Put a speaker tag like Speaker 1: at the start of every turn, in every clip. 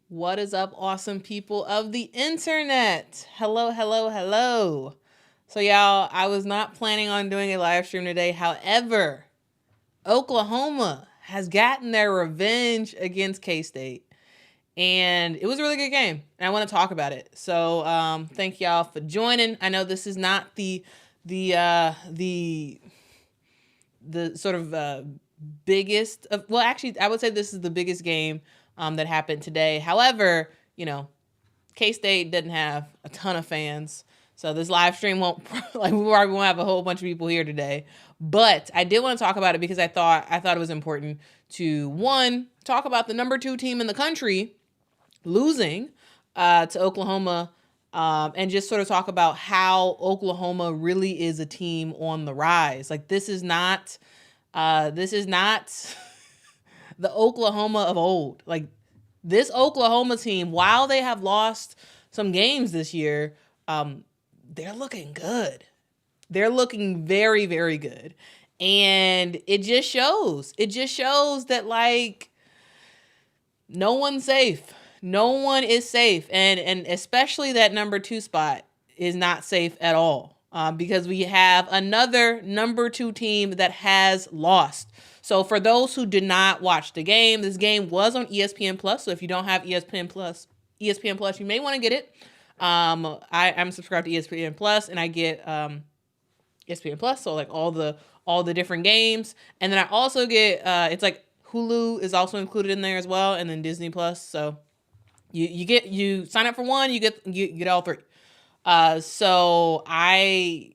Speaker 1: What is up, awesome people of the internet? Hello, hello, hello. So, y'all, I was not planning on doing a live stream today. However, Oklahoma has gotten their revenge against K-State. And it was a really good game. And I want to talk about it. So, thank y'all for joining. I know this is not the sort of biggest of, well, actually, I would say this is the biggest game that happened today. However, K-State didn't have a ton of fans, so this live stream won't we won't have a whole bunch of people here today. But I did want to talk about it because I thought it was important to, one, talk about the number 2 team in the country losing to Oklahoma, and just sort of talk about how Oklahoma really is a team on the rise. Like, this is not the Oklahoma of old. Like, this Oklahoma team, while they have lost some games this year, they're looking good. They're looking very, very good. And it just shows. It just shows that, like, no one's safe. No one is safe. And especially that number 2 spot is not safe at all, because we have another number 2 team that has lost. So for those who did not watch the game, this game was on ESPN Plus. So if you don't have ESPN Plus, you may want to get it. I'm subscribed to ESPN Plus, and I get ESPN Plus, so like all the different games, and then I also get it's like Hulu is also included in there as well, and then Disney Plus. So you sign up for one, you get all 3. So I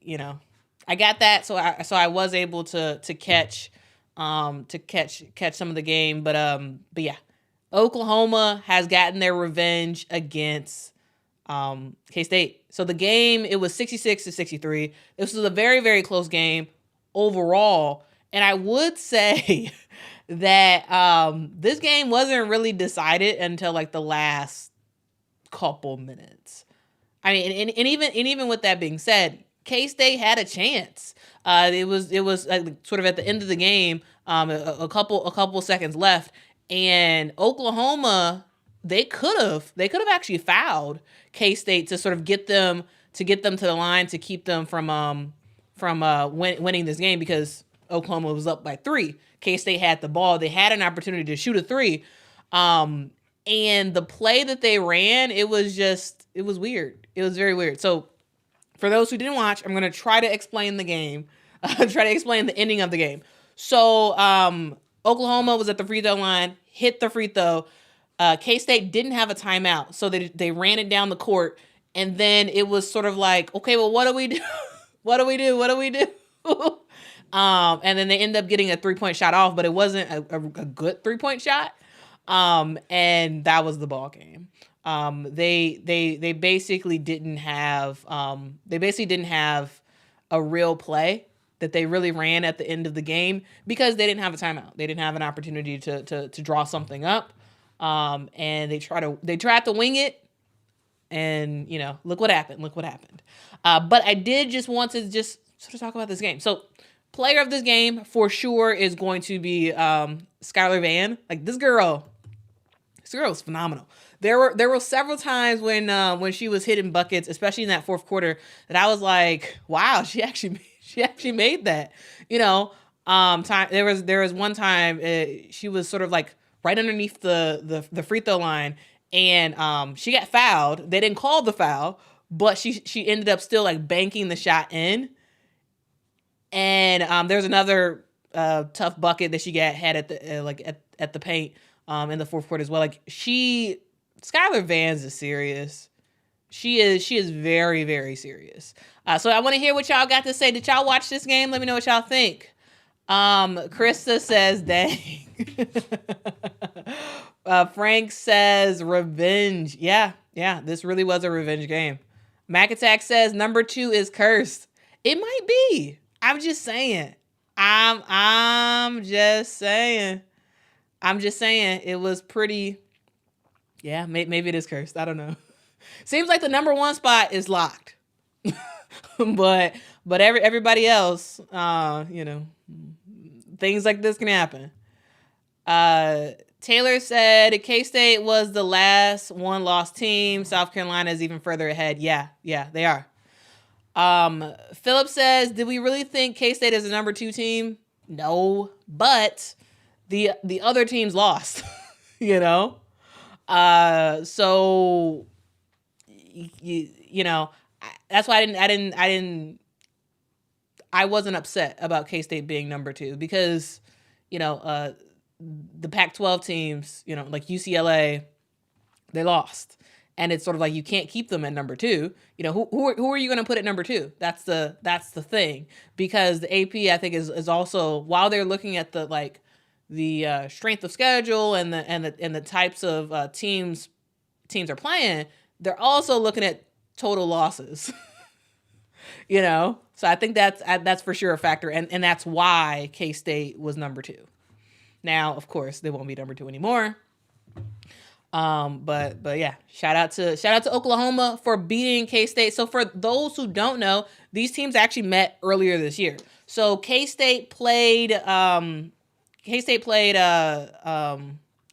Speaker 1: got that, so I was able to catch some of the game, but yeah, Oklahoma has gotten their revenge against K-State. So the game, it was 66-63. This was a very, very close game overall, and I would say that this game wasn't really decided until like the last couple minutes. I mean, and even with that being said, K-State had a chance. It was like sort of at the end of the game, a couple seconds left, and Oklahoma, they could have actually fouled K-State to sort of get them to the line to keep them from winning this game, because Oklahoma was up by 3. K-State had the ball. They had an opportunity to shoot a 3. And the play that they ran, it was weird. It was very weird. So for those who didn't watch, I'm going to try to explain the game, try to explain the ending of the game. So Oklahoma was at the free throw line, hit the free throw. K-State didn't have a timeout, so they ran it down the court, and then it was sort of like, okay, well, what do we do? What do we do? And then they end up getting a 3-point shot off, but it wasn't a good 3-point shot. And that was the ball game. They basically didn't have a real play that they really ran at the end of the game, because they didn't have a timeout. They didn't have an opportunity to draw something up. And they tried to wing it, and look what happened. But I did just want to just sort of talk about this game. So player of this game for sure is going to be Skylar Vann. Like, this girl is phenomenal. There were several times when she was hitting buckets, especially in that fourth quarter, that I was like, wow, she actually made that. There was one time she was sort of like right underneath the free throw line, and she got fouled. They didn't call the foul, but she ended up still like banking the shot in. And there's another tough bucket that she had at the at the paint in the fourth quarter as well. Like, Skylar Vans is serious. She is very, very serious. So I want to hear what y'all got to say. Did y'all watch this game? Let me know what y'all think. Krista says, dang. Frank says, revenge. Yeah, this really was a revenge game. Mac Attack says, number 2 is cursed. It might be. I'm just saying. I'm just saying. It was pretty. Yeah, maybe it is cursed. I don't know. Seems like the number 1 spot is locked. but everybody else, things like this can happen. Taylor said K-State was the last one-loss team. South Carolina is even further ahead. Yeah, they are. Philip says, did we really think K-State is the number 2 team? No, but the other teams lost, you know? So, you know, that's why I wasn't upset about K-State being number 2 because, you know, the Pac-12 teams, you know, like UCLA, they lost. And it's sort of like you can't keep them at number 2. You know, who are you going to put at number 2? That's the thing, because the AP I think is also, while they're looking at the strength of schedule and the types of teams are playing, they're also looking at total losses. You know, so I think that's for sure a factor, and that's why K-State was number 2. Now, of course, they won't be number 2 anymore. But yeah, shout out to Oklahoma for beating K-State. So for those who don't know, these teams actually met earlier this year. So K-State played oh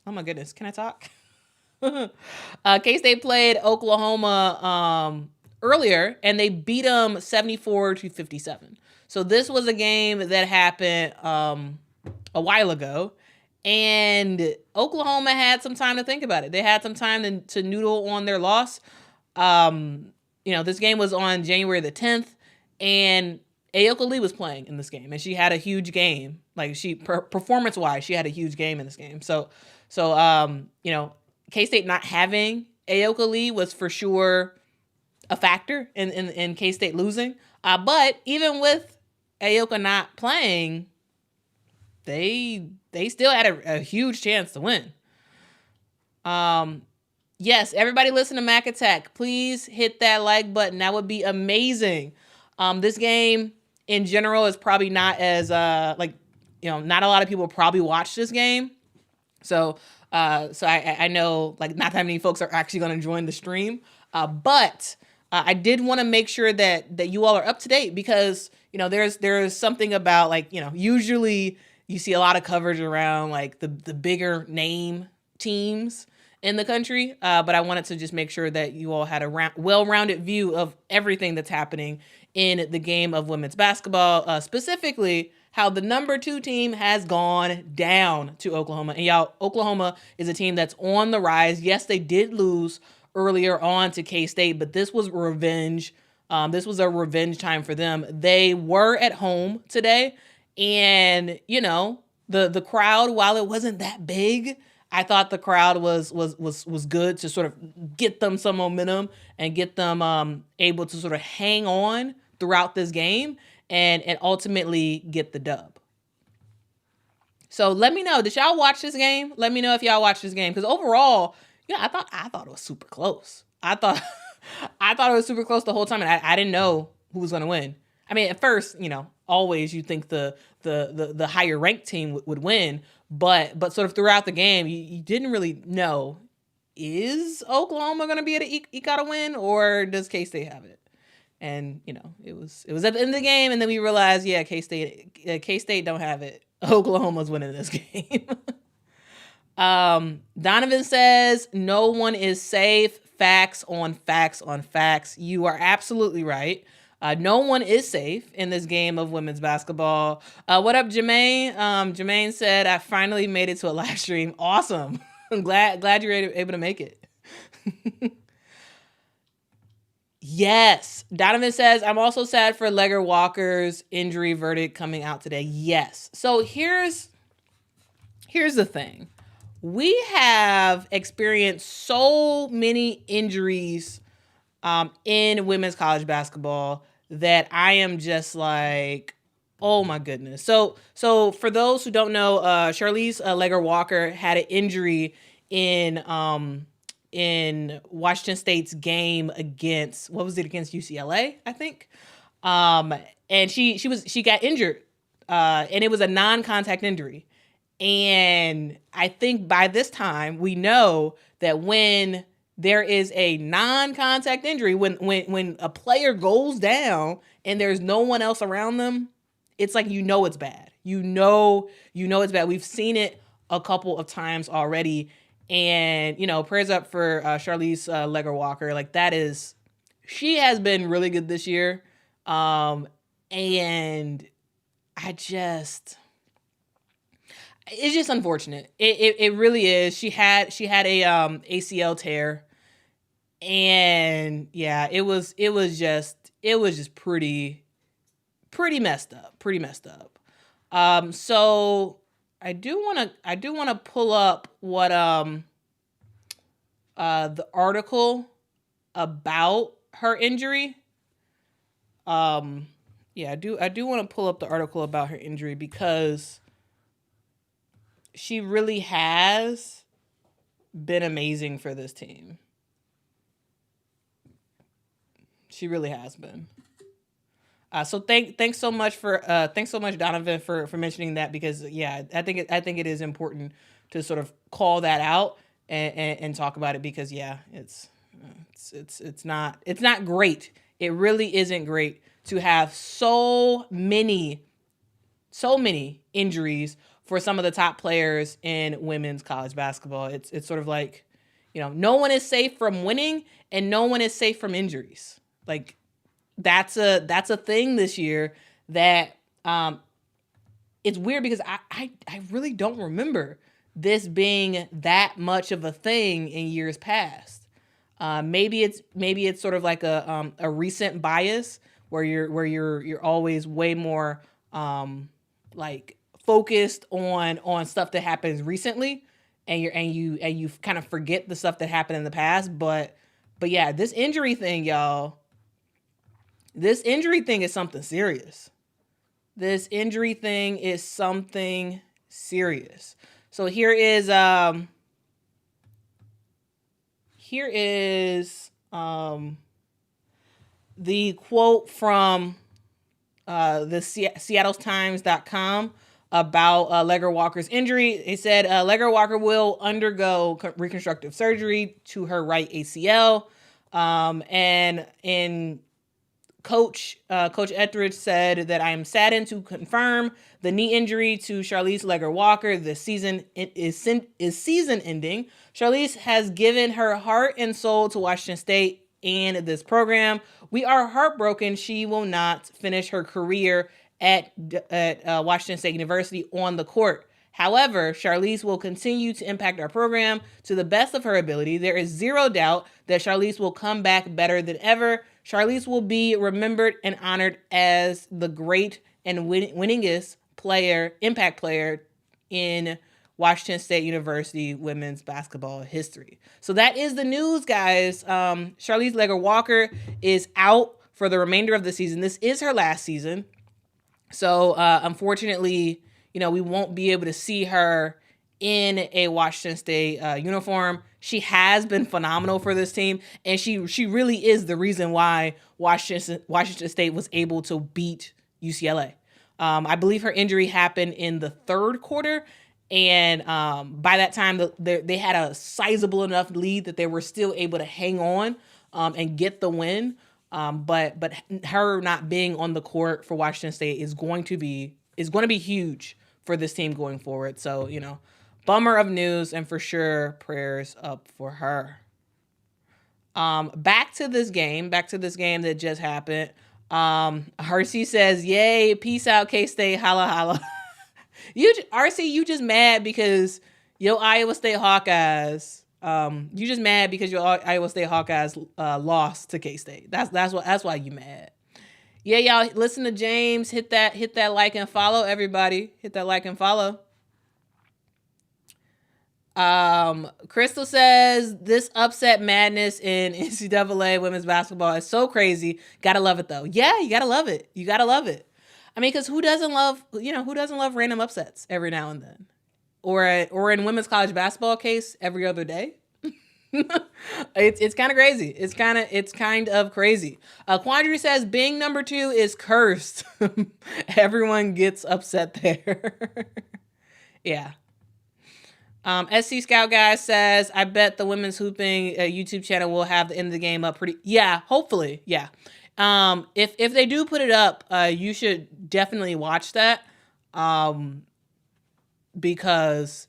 Speaker 1: my goodness, can I talk? K-State played Oklahoma earlier, and they beat them 74-57. So this was a game that happened a while ago. And Oklahoma had some time to think about it. They had some time to noodle on their loss. You know, this game was on January the 10th, and Ayoka Lee was playing in this game, and she had a huge game. Like, performance-wise, she had a huge game in this game. So you know, K-State not having Ayoka Lee was for sure a factor in K-State losing. But even with Ayoka not playing, they still had a huge chance to win. Yes, everybody listen to Mac Attack. Please hit that like button. That would be amazing. This game in general is probably not as not a lot of people probably watch this game. So I know not that many folks are actually going to join the stream. But I did want to make sure that you all are up to date, because you know there's something about usually you see a lot of coverage around the bigger name teams in the country. But I wanted to just make sure that you all had a well-rounded view of everything that's happening in the game of women's basketball, specifically how the number 2 team has gone down to Oklahoma. And y'all, Oklahoma is a team that's on the rise. Yes, they did lose earlier on to K-State, but this was revenge. This was a revenge time for them. They were at home today. And, you know, the crowd, while it wasn't that big, I thought the crowd was good to sort of get them some momentum and get them able to sort of hang on throughout this game and ultimately get the dub. So let me know, did y'all watch this game? Let me know if y'all watched this game, because overall, I thought it was super close. I thought it was super close the whole time, and I didn't know who was going to win. I mean, at first, always you think the higher ranked team would win, but sort of throughout the game, you didn't really know, is Oklahoma going to be able to eke out a win, or does K-State have it? And it was at the end of the game, and then we realized, yeah, K-State don't have it. Oklahoma's winning this game. Donovan says no one is safe. Facts on facts on facts. You are absolutely right. No one is safe in this game of women's basketball. What up, Jermaine? Jermaine said, I finally made it to a live stream. Awesome. I'm glad you're able to make it. Yes. Donovan says, I'm also sad for Legger Walker's injury verdict coming out today. Yes. So here's the thing. We have experienced so many injuries in women's college basketball that I am just like, oh my goodness. So for those who don't know, Charlize Legger Walker had an injury in Washington State's game against UCLA, I think. And she got injured, and it was a non-contact injury. And I think by this time we know that when there is a non-contact injury, when a player goes down and there's no one else around them, it's like it's bad. You know it's bad. We've seen it a couple of times already. And, prayers up for Charlize Legger-Walker. Like, she has been really good this year. And it's just unfortunate. It really is. She had a ACL tear. And yeah, it was just pretty messed up. So I do want to pull up what the article about her injury. Yeah, I do want to pull up the article about her injury because she really has been amazing for this team. She really has been. So thanks so much Donovan for mentioning that, because yeah, I think it is important to sort of call that out and talk about it, because yeah, it's not great. It really isn't great to have so many injuries for some of the top players in women's college basketball. It's sort of like, no one is safe from winning and no one is safe from injuries. Like, that's a thing this year that it's weird, because I really don't remember this being that much of a thing in years past. Maybe it's sort of like a recent bias where you're always way more like focused on stuff that happens recently, and you kind of forget the stuff that happened in the past. But yeah, this injury thing, y'all. This injury thing is something serious. So here is the quote from the SeattleTimes.com about Legger-Walker's injury. It said Legger-Walker will undergo reconstructive surgery to her right ACL. And in Coach Etheridge said that, I am saddened to confirm the knee injury to Charlize Legger-Walker this season is season ending. Charlize has given her heart and soul to Washington State and this program. We are heartbroken she will not finish her career at Washington State University on the court. However, Charlize will continue to impact our program to the best of her ability. There is zero doubt that Charlize will come back better than ever. Charlize will be remembered and honored as the great and winningest impact player in Washington State University women's basketball history. So that is the news, guys. Charlize Legger-Walker is out for the remainder of the season. This is her last season. So unfortunately, we won't be able to see her in a Washington State uniform. She has been phenomenal for this team, and she really is the reason why Washington State was able to beat UCLA. I believe her injury happened in the third quarter, and by that time they had a sizable enough lead that they were still able to hang on and get the win. But her not being on the court for Washington State is going to be huge for this team going forward. So, bummer of news, and for sure prayers up for her. Back to this game that just happened. RC says, "Yay, peace out, K-State, holla holla." RC, you just mad because your Iowa State Hawkeyes. You just mad because your Iowa State Hawkeyes lost to K-State. That's why you mad. Yeah, y'all listen to James. Hit that like and follow, everybody. Hit that like and follow. Crystal says, this upset madness in NCAA women's basketball is so crazy. Gotta love it though. Yeah, you gotta love it. I mean, because who doesn't love random upsets every now and then? Or in women's college basketball case, every other day. It's kind of crazy. It's kind of crazy. Quandary says being number 2 is cursed. Everyone gets upset there. Yeah. SC Scout Guy says, I bet the women's hooping YouTube channel will have the end of the game up pretty. Yeah, hopefully. Yeah. If they do put it up, you should definitely watch that. Because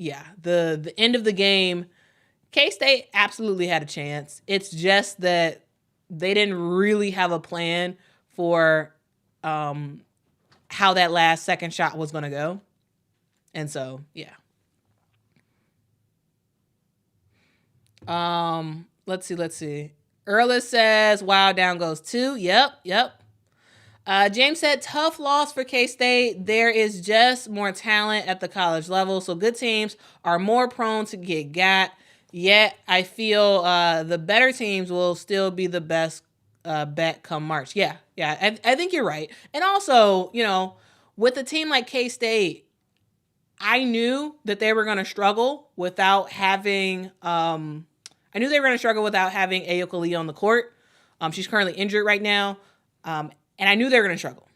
Speaker 1: yeah, the end of the game, K-State absolutely had a chance. It's just that they didn't really have a plan for how that last second shot was going to go. And so, yeah. Let's see. Erla says, wow, down goes 2. Yep. James said, tough loss for K-State. There is just more talent at the college level, so good teams are more prone to get got. Yet, I feel the better teams will still be the best bet come March. Yeah, I think you're right. And also, with a team like K-State, I knew that they were going to struggle without having Ayoka Lee on the court. She's currently injured right now. And I knew they were going to struggle.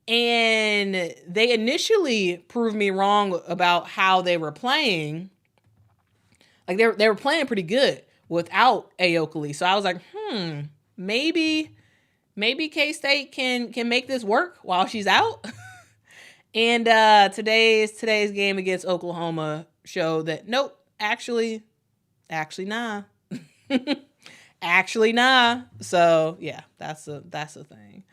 Speaker 1: And they initially proved me wrong about how they were playing. Like they were playing pretty good without Ayoka Lee. So I was like, maybe K-State can make this work while she's out. And today's game against Oklahoma showed that nope, actually nah. Actually, nah. So yeah, that's a thing.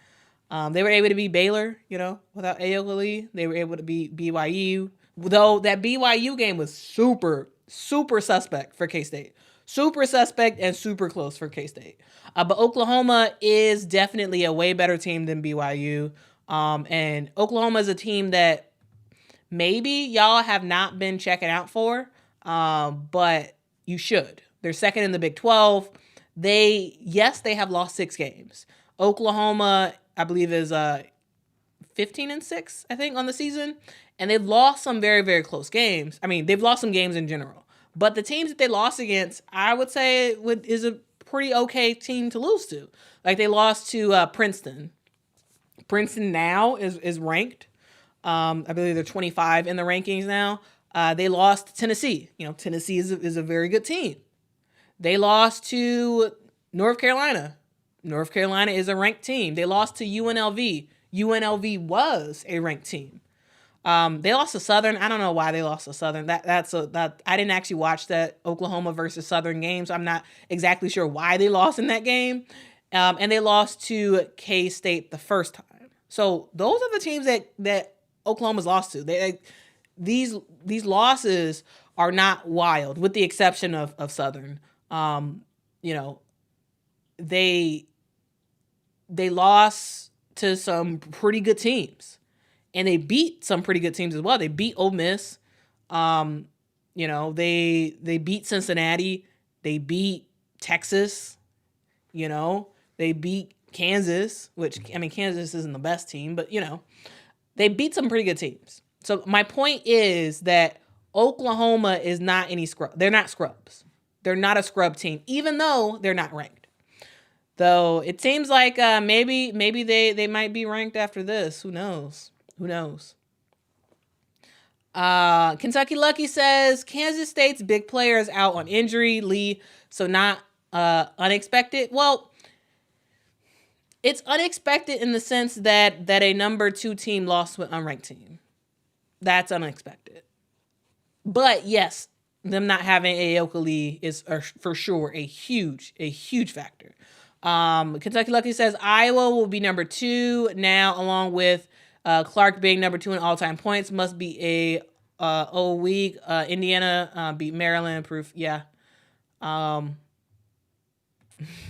Speaker 1: They were able to beat Baylor, without Ayoka Lee. They were able to beat BYU, though that BYU game was super, super suspect for K-State. Super suspect and super close for K-State. But Oklahoma is definitely a way better team than BYU. And Oklahoma is a team that maybe y'all have not been checking out for, but you should. They're second in the Big 12. They have lost 6 games. Oklahoma, I believe, is 15-6, I think, on the season. And they've lost some very, very close games. I mean, they've lost some games in general. But the teams that they lost against, I would say is a pretty okay team to lose to. Like, they lost to Princeton. Princeton now is ranked. I believe they're 25 in the rankings now. They lost to Tennessee. Tennessee is a very good team. They lost to North Carolina. North Carolina is a ranked team. They lost to UNLV. UNLV was a ranked team. They lost to Southern. I don't know why they lost to Southern. I didn't actually watch that Oklahoma versus Southern game, so I'm not exactly sure why they lost in that game. And they lost to K-State the first time. So those are the teams that Oklahoma's lost to. These losses are not wild, with the exception of Southern. They lost to some pretty good teams, and they beat some pretty good teams as well. They beat Ole Miss. They beat Cincinnati. They beat Texas. They beat Kansas, which, I mean, Kansas isn't the best team, but they beat some pretty good teams. So my point is that Oklahoma is not any scrub. They're not scrubs. They're not a scrub team, even though they're not ranked. Though it seems like maybe they might be ranked after this. Who knows? Kentucky Lucky says Kansas State's big player is out on injury, Lee, so not unexpected. Well, it's unexpected in the sense that a number 2 team lost to an unranked team. That's unexpected. But yes, them not having Ayoka Lee is for sure a huge factor. Kentucky Lucky says Iowa will be number 2 now, along with Clark being number 2 in all-time points. Must be a week. Indiana beat Maryland. Proof. Yeah.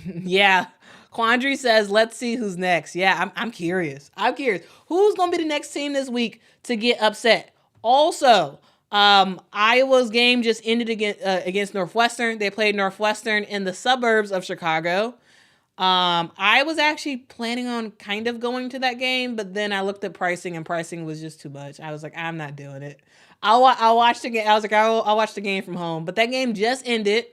Speaker 1: Yeah. Quandary says, let's see who's next. Yeah, I'm curious. Who's going to be the next team this week to get upset? Also, Iowa's game just ended against Northwestern. They played Northwestern in the suburbs of Chicago. I was actually planning on kind of going to that game, but then I looked at pricing, and pricing was just too much. I was like, I'm not doing it. I'll watch the game. I was like, I'll watch the game from home. But that game just ended.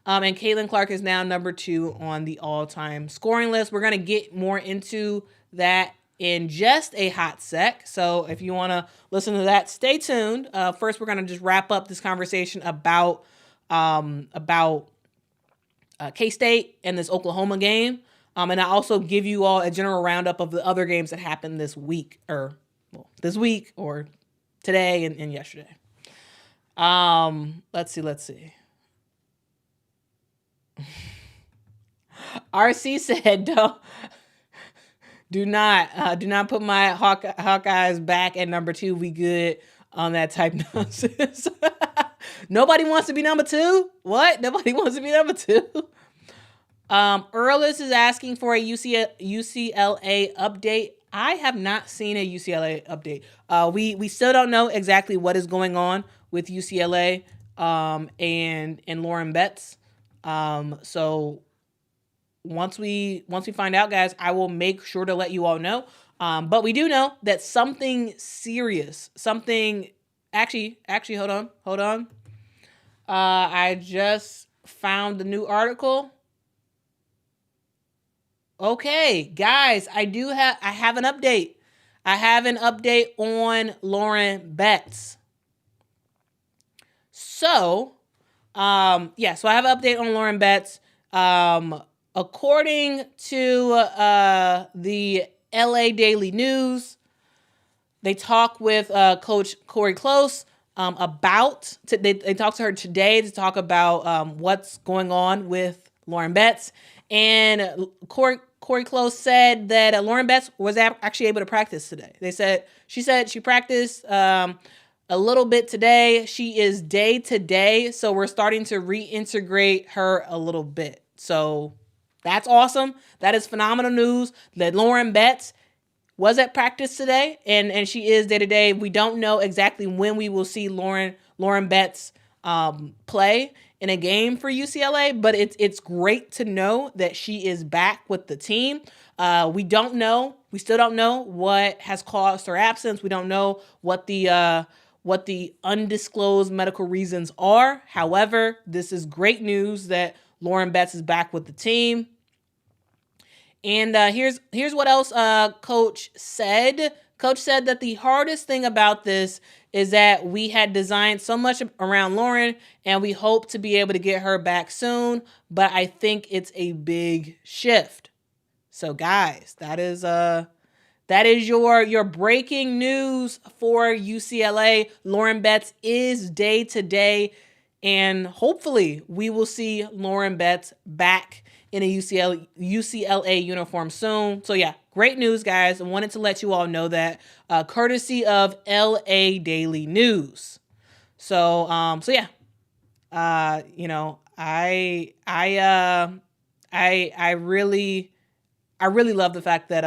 Speaker 1: And Caitlin Clark is now number 2 on the all-time scoring list. We're going to get more into that in just a hot sec. So if you want to listen to that, stay tuned. First, we're going to just wrap up this conversation about K-State and this Oklahoma game. And I also give you all a general roundup of the other games that happened this week or today and yesterday. Let's see. RC said, do not put my Hawkeyes back at number 2. We good on that type nonsense. Nobody wants to be number 2. What? Nobody wants to be number 2. Earlis is asking for a UCLA update. I have not seen a UCLA update. We still don't know exactly what is going on with UCLA and Lauren Betts. So once we find out, guys, I will make sure to let you all know. But we do know that something serious, actually, hold on. I just found the new article. Okay, guys, I have an update. I have an update on Lauren Betts. So, so I have an update on Lauren Betts. According to the LA Daily News, they talk with Coach Corey Close they talked to her today to talk about what's going on with Lauren Betts. And Corey Close said that Lauren Betts was actually able to practice today. She said she practiced a little bit today. She is day to day, so we're starting to reintegrate her a little bit. So that's awesome. That is phenomenal news that Lauren Betts was at practice today, and she is day to day. We don't know exactly when we will see Lauren Betts play in a game for UCLA, but it's great to know that she is back with the team. We still don't know what has caused her absence. We don't know what the undisclosed medical reasons are. However, this is great news that Lauren Betts is back with the team. And here's what else Coach said. Coach said that the hardest thing about this is that we had designed so much around Lauren, and we hope to be able to get her back soon, but I think it's a big shift. So guys, that is your breaking news for UCLA. Lauren Betts is day to day, and hopefully we will see Lauren Betts back in a UCLA uniform soon. So yeah, great news, guys. I wanted to let you all know that, courtesy of LA Daily News. So yeah, I really love the fact that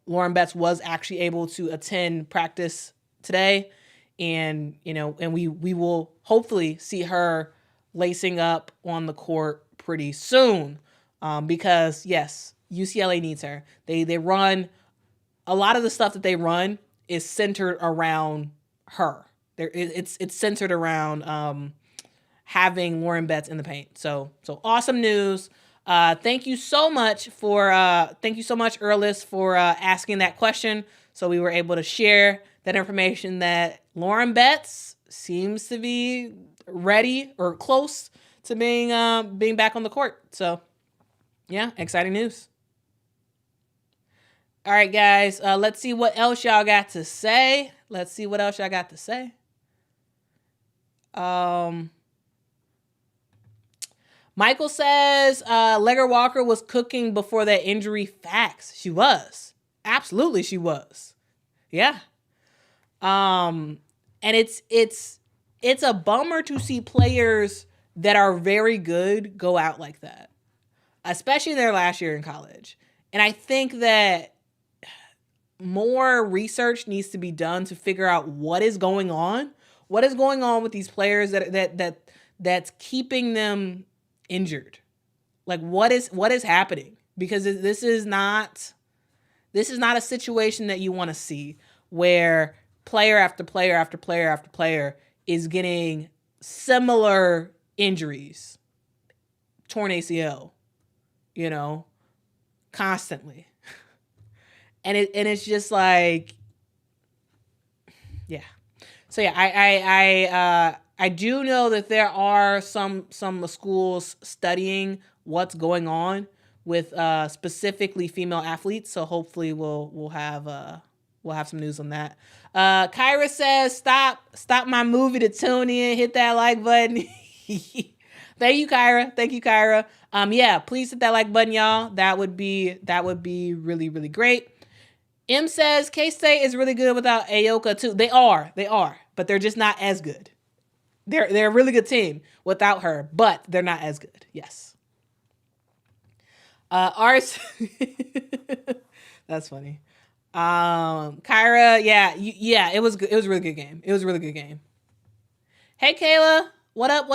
Speaker 1: Lauren Betts was actually able to attend practice today, and we will hopefully see her lacing up on the court pretty soon, because yes, UCLA needs her. They run a lot of the stuff that they run is centered around her. It's centered around having Lauren Betts in the paint. So awesome news. Thank you so much, Earlis, for asking that question. So we were able to share that information that Lauren Betts seems to be ready or close to being back on the court. So yeah, exciting news. All right, guys, let's see what else y'all got to say. Michael says Legger Walker was cooking before that injury. Facts. She was. Absolutely, she was. Yeah. And it's a bummer to see players that are very good go out like that, especially their last year in college. And I think that more research needs to be done to figure out what is going on with these players that's keeping them injured. Like what is happening? Because this is not a situation that you want to see, where player after player after player after player is getting similar injuries, torn ACL, constantly. And it's just like, yeah. So yeah, I do know that there are some schools studying what's going on with specifically female athletes. So hopefully we'll have we'll have some news on that. Kyra says, stop my movie to tune in. Hit that like button. Thank you, Kyra. Yeah, please hit that like button, y'all. That would be really, really great. M says K-State is really good without Ayoka too. They are, but they're just not as good. They're a really good team without her, but they're not as good. Yes. Ours. That's funny. Kyra, yeah, it was good. It was a really good game. Hey Kayla, what up?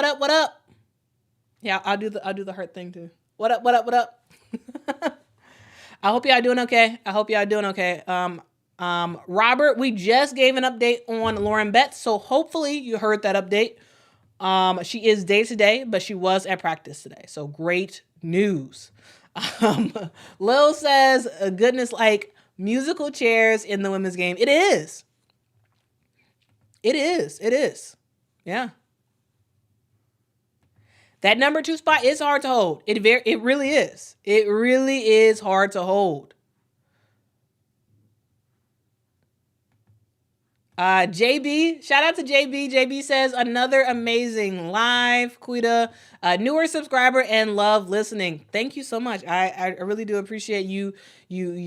Speaker 1: Yeah, I'll do the hurt thing too. What up? I hope y'all doing okay. Robert, we just gave an update on Lauren Betts, so hopefully you heard that update. She is day to day, but she was at practice today, so great news. Lil says, goodness, like musical chairs in the women's game. It is. Yeah. That number 2 spot is hard to hold. It really is. It really is hard to hold. JB, shout out to JB. JB says, another amazing live, Quita. Newer subscriber and love listening. Thank you so much. I really do appreciate you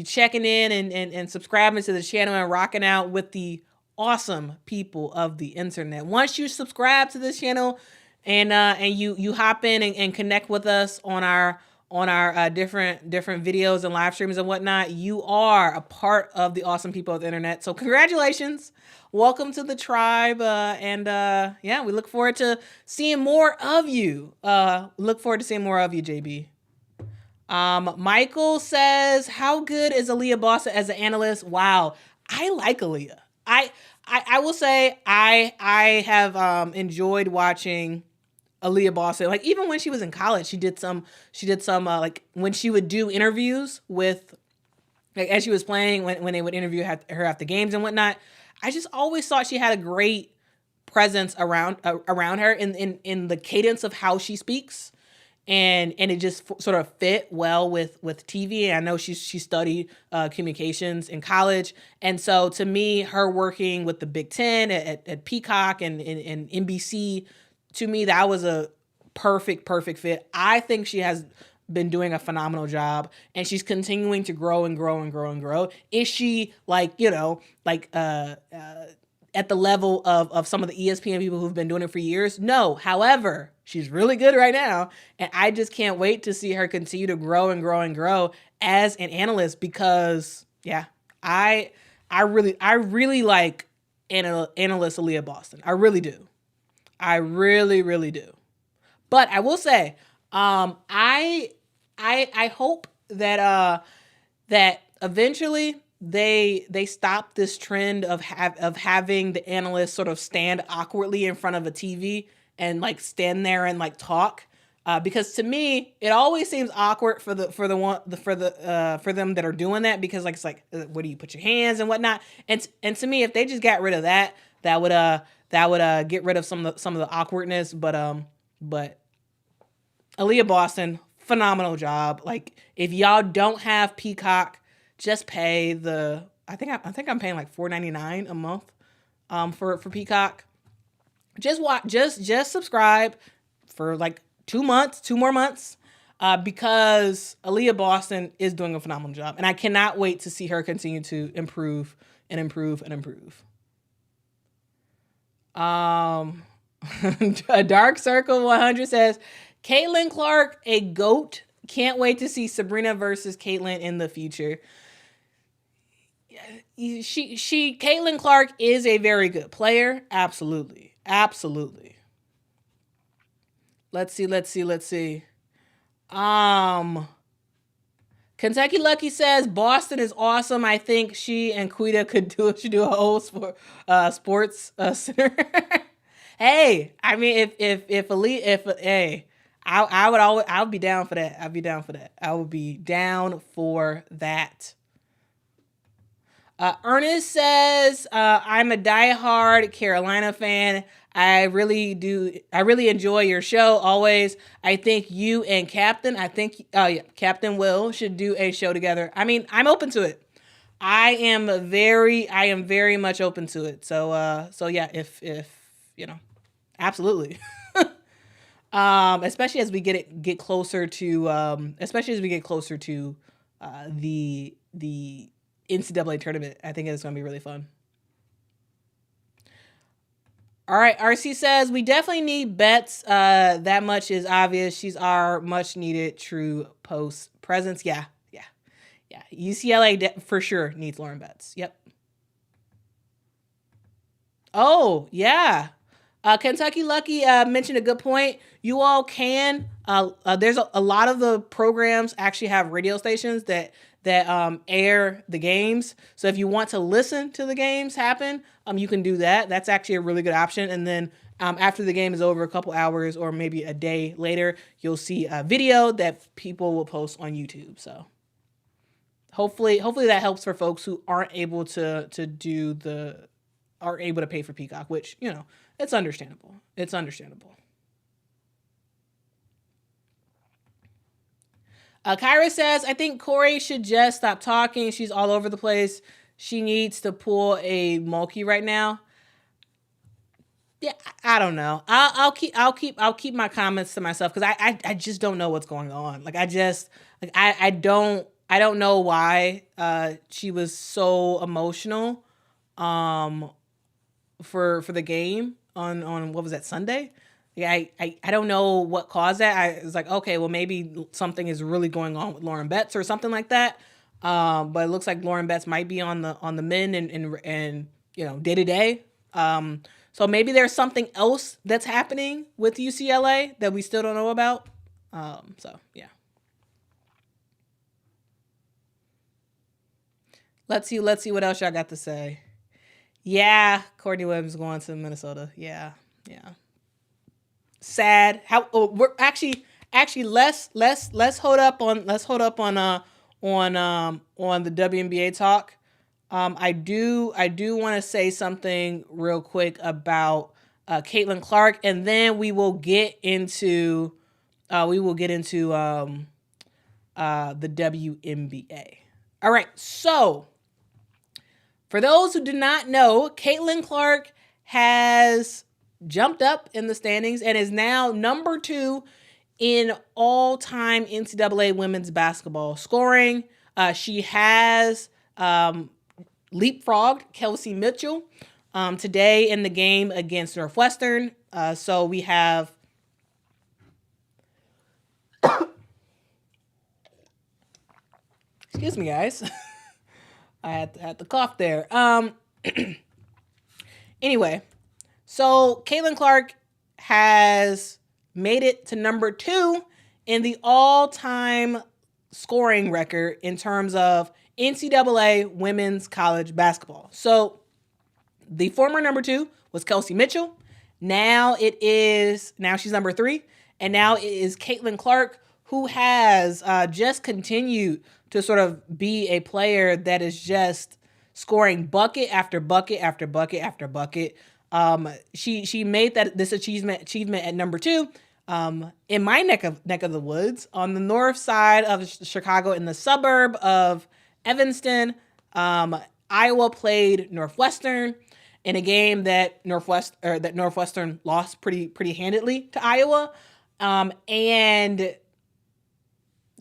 Speaker 1: checking in and subscribing to the channel and rocking out with the awesome people of the internet. Once you subscribe to this channel and you hop in and connect with us on our different videos and live streams and whatnot, you are a part of the awesome people of the internet. So congratulations. Welcome to the tribe. Yeah, we look forward to seeing more of you. JB. Michael says, how good is Aaliyah Boston as an analyst? Wow. I like Aaliyah. I will say I have enjoyed watching Aaliyah Boston. Like even when she was in college, she did some like when she would do interviews with, like as she was playing, when they would interview her after games and whatnot. I just always thought she had a great presence around her in the cadence of how she speaks, and it just sort of fit well with TV. I know she studied communications in college, and so to me, her working with the Big Ten at Peacock and NBC, to me that was a perfect fit. I think she has been doing a phenomenal job, and she's continuing to grow and grow. Is she like, at the level of some of the ESPN people who've been doing it for years? No. However, she's really good right now, and I just can't wait to see her continue to grow as an analyst, because yeah, I really like analyst Aaliyah Boston. I really do. I really do. But I will say, I hope that that eventually they stop this trend of having the analysts sort of stand awkwardly in front of a TV and like stand there and like talk, because to me it always seems awkward for them that are doing that, because like it's like, where do you put your hands and whatnot, and to me, if they just got rid of that would get rid of some of the awkwardness. But Aaliyah Boston, phenomenal job. Like if y'all don't have Peacock, just pay I think I'm paying like $4.99 a month for Peacock. Just subscribe for like 2 more months, because Aaliyah Boston is doing a phenomenal job, and I cannot wait to see her continue to improve. A Dark Circle 100 says, Caitlin Clark, a GOAT. Can't wait to see Sabrina versus Caitlin in the future. Caitlin Clark is a very good player. Absolutely. Let's see. Kentucky Lucky says, Boston is awesome. I think she and Quita should do a whole sports center. Hey, I mean, I would be down for that. I would be down for that. Ernest says, I'm a diehard Carolina fan. I really enjoy your show always. I think you and Captain Will should do a show together. I mean, I'm open to it. I am very much open to it. So yeah, if you know, absolutely. Especially as we get closer to the NCAA tournament, I think it's going to be really fun. All right, RC says we definitely need Betts. That much is obvious. She's our much needed true post presence. Yeah. UCLA for sure needs Lauren Betts. Yep. Oh yeah. Kentucky Lucky mentioned a good point. You all can. There's a lot of the programs actually have radio stations that air the games. So if you want to listen to the games happen, you can do that. That's actually a really good option. And then after the game is over, a couple hours or maybe a day later, you'll see a video that people will post on YouTube. So hopefully that helps for folks who aren't able to pay for Peacock, which, you know, it's understandable. Kyra says, I think Corey should just stop talking. She's all over the place. She needs to pull a Mulkey right now. Yeah, I don't know. I'll keep my comments to myself because I just don't know what's going on. Like I don't know why she was so emotional for the game on what was that, Sunday? Yeah, I don't know what caused that. I was like, okay, well maybe something is really going on with Lauren Betts or something like that. But it looks like Lauren Betts might be on the men and you know, day to day. So maybe there's something else that's happening with UCLA that we still don't know about. So yeah. Let's see what else y'all got to say. Yeah, Courtney Williams going to Minnesota. Yeah. Sad. We're actually let's hold up on the WNBA talk. I do want to say something real quick about Caitlin Clark, and then we will get into the WNBA. All right, so for those who do not know, Caitlin Clark has jumped up in the standings and is now number 2 in all-time NCAA women's basketball scoring. She has leapfrogged Kelsey Mitchell today in the game against Northwestern. So we have excuse me, guys. I had to cough there. Anyway, so Caitlin Clark has made it to number 2 in the all-time scoring record in terms of NCAA women's college basketball. So the former number 2 was Kelsey Mitchell. Now she's number 3. And now it is Caitlin Clark, who has just continued to sort of be a player that is just scoring bucket after bucket after bucket after bucket. She made this achievement at number 2 in my neck of the woods on the north side of Chicago in the suburb of Evanston. Iowa played Northwestern in a game that Northwestern lost pretty handedly to Iowa. And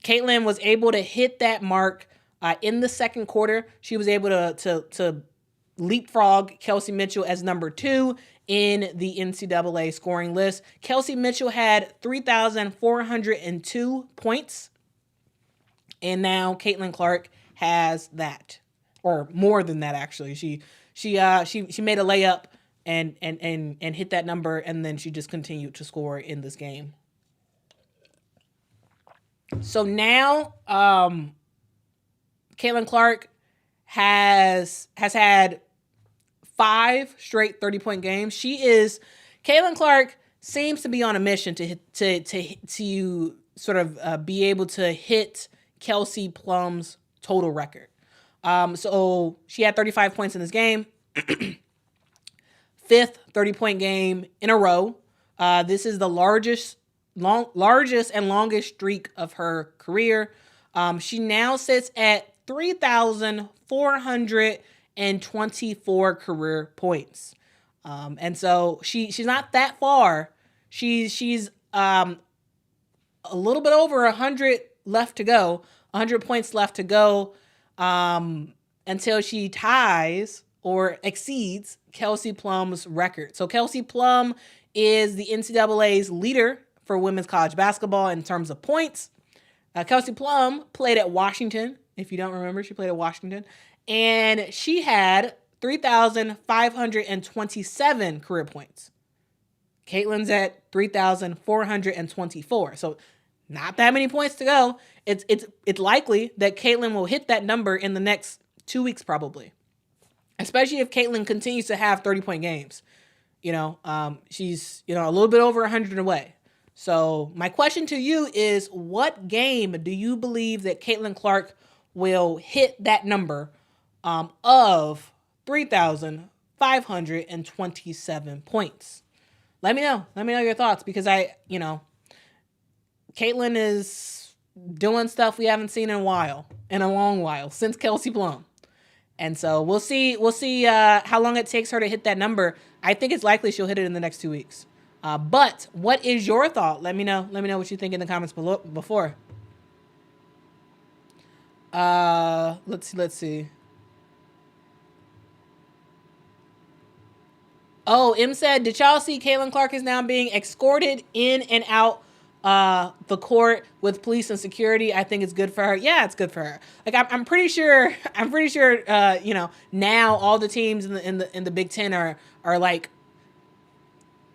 Speaker 1: Caitlin was able to hit that mark in the second quarter. She was able to leapfrog Kelsey Mitchell as number 2 in the NCAA scoring list. Kelsey Mitchell had 3,402 points, and now Caitlin Clark has that, or more than that actually. She made a layup and hit that number, and then she just continued to score in this game. So now, Caitlin Clark has had 5 straight 30-point games. Caitlin Clark seems to be on a mission to sort of be able to hit Kelsey Plum's total record. So she had 35 points in this game, 5th 30-point game in a row. This is the largest and longest streak of her career. She now sits at 3,424 career points. And so she's not that far. She's a little bit over 100 left to go, 100 points left to go, until she ties or exceeds Kelsey Plum's record. So Kelsey Plum is the NCAA's leader for women's college basketball in terms of points. Kelsey Plum played at Washington. If you don't remember, she played at Washington. And she had 3,527 career points. Caitlin's at 3,424. So not that many points to go. It's likely that Caitlin will hit that number in the next 2 weeks probably. Especially if Caitlin continues to have 30-point games. She's, a little bit over 100 away. So my question to you is, what game do you believe that Caitlin Clark will hit that number of 3,527 points? Let me know. Let me know your thoughts, because Caitlin is doing stuff we haven't seen in a long while, since Kelsey Plum. And so we'll see how long it takes her to hit that number. I think it's likely she'll hit it in the next 2 weeks. But what is your thought? Let me know. Let me know what you think in the comments below. Before. Let's see. Oh, M said, did y'all see Caitlin Clark is now being escorted in and out the court with police and security? I think it's good for her. Yeah, it's good for her. Like I'm pretty sure now all the teams in the Big Ten are like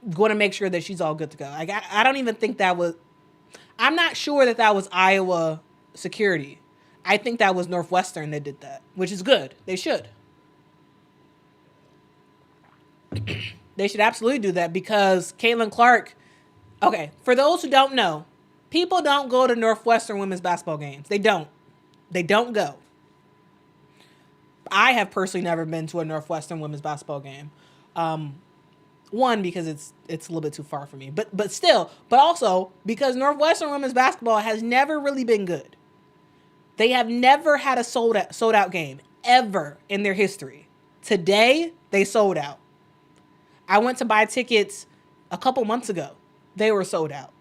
Speaker 1: going to make sure that she's all good to go. Like I don't even think that was. I'm not sure that was Iowa security. I think that was Northwestern that did that, which is good. They should. They should absolutely do that, because Caitlin Clark. Okay, for those who don't know, people don't go to Northwestern women's basketball games. They don't. They don't go. I have personally never been to a Northwestern women's basketball game. One, because it's a little bit too far for me, but also because Northwestern women's basketball has never really been good. They have never had a sold out game ever in their history. Today, they sold out. I went to buy tickets a couple months ago. They were sold out.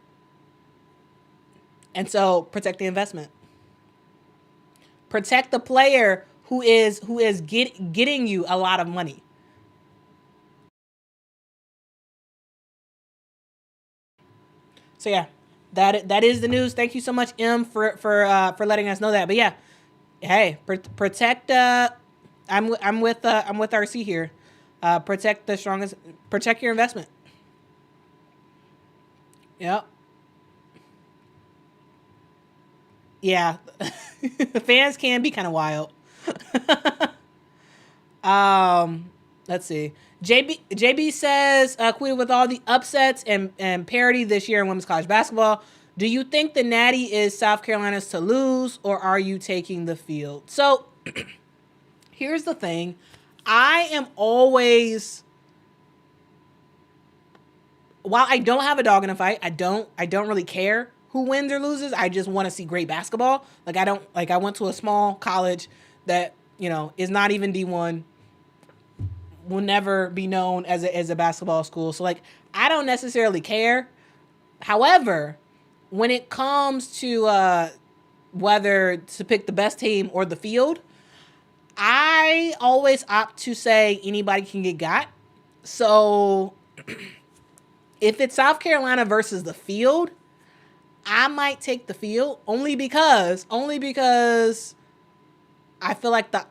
Speaker 1: And so protect the investment. Protect the player who is getting you a lot of money. So yeah, that is the news. Thank you so much, M, for letting us know that. But yeah, hey, protect. I'm with RC here. Protect the strongest. Protect your investment. Yep. Yeah, fans can be kind of wild. Let's see. JB says, Quita, with all the upsets and parity this year in women's college basketball, do you think the Natty is South Carolina's to lose, or are you taking the field? So here's the thing. I am always, while I don't have a dog in a fight, I don't really care who wins or loses. I just want to see great basketball. I went to a small college that, is not even D1, will never be known as a basketball school. So I don't necessarily care. However, when it comes to whether to pick the best team or the field, I always opt to say anybody can get got. So if it's South Carolina versus the field, I might take the field only because I feel like I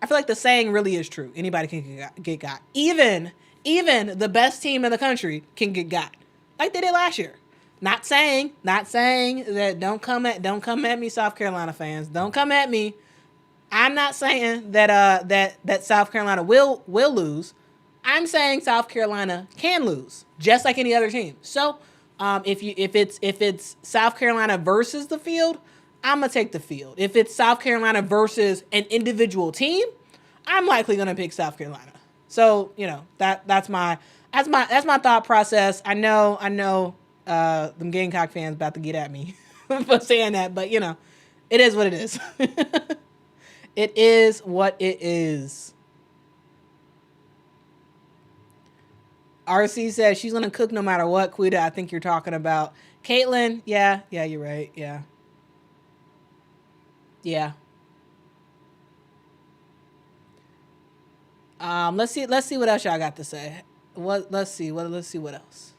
Speaker 1: feel like the saying really is true. Anybody can get got. Even the best team in the country can get got, like they did last year. Not saying that don't come at me, South Carolina fans. Don't come at me. I'm not saying that South Carolina will lose. I'm saying South Carolina can lose, just like any other team. So, if it's South Carolina versus the field, I'm gonna take the field. If it's South Carolina versus an individual team, I'm likely gonna pick South Carolina. So that's my thought process. I know them Gamecock fans about to get at me for saying that, but It is what it is. It is what it is. RC says she's going to cook no matter what. Quita, I think you're talking about. Caitlin, yeah, you're right. Yeah. Let's see what else y'all got to say. Let's see what else.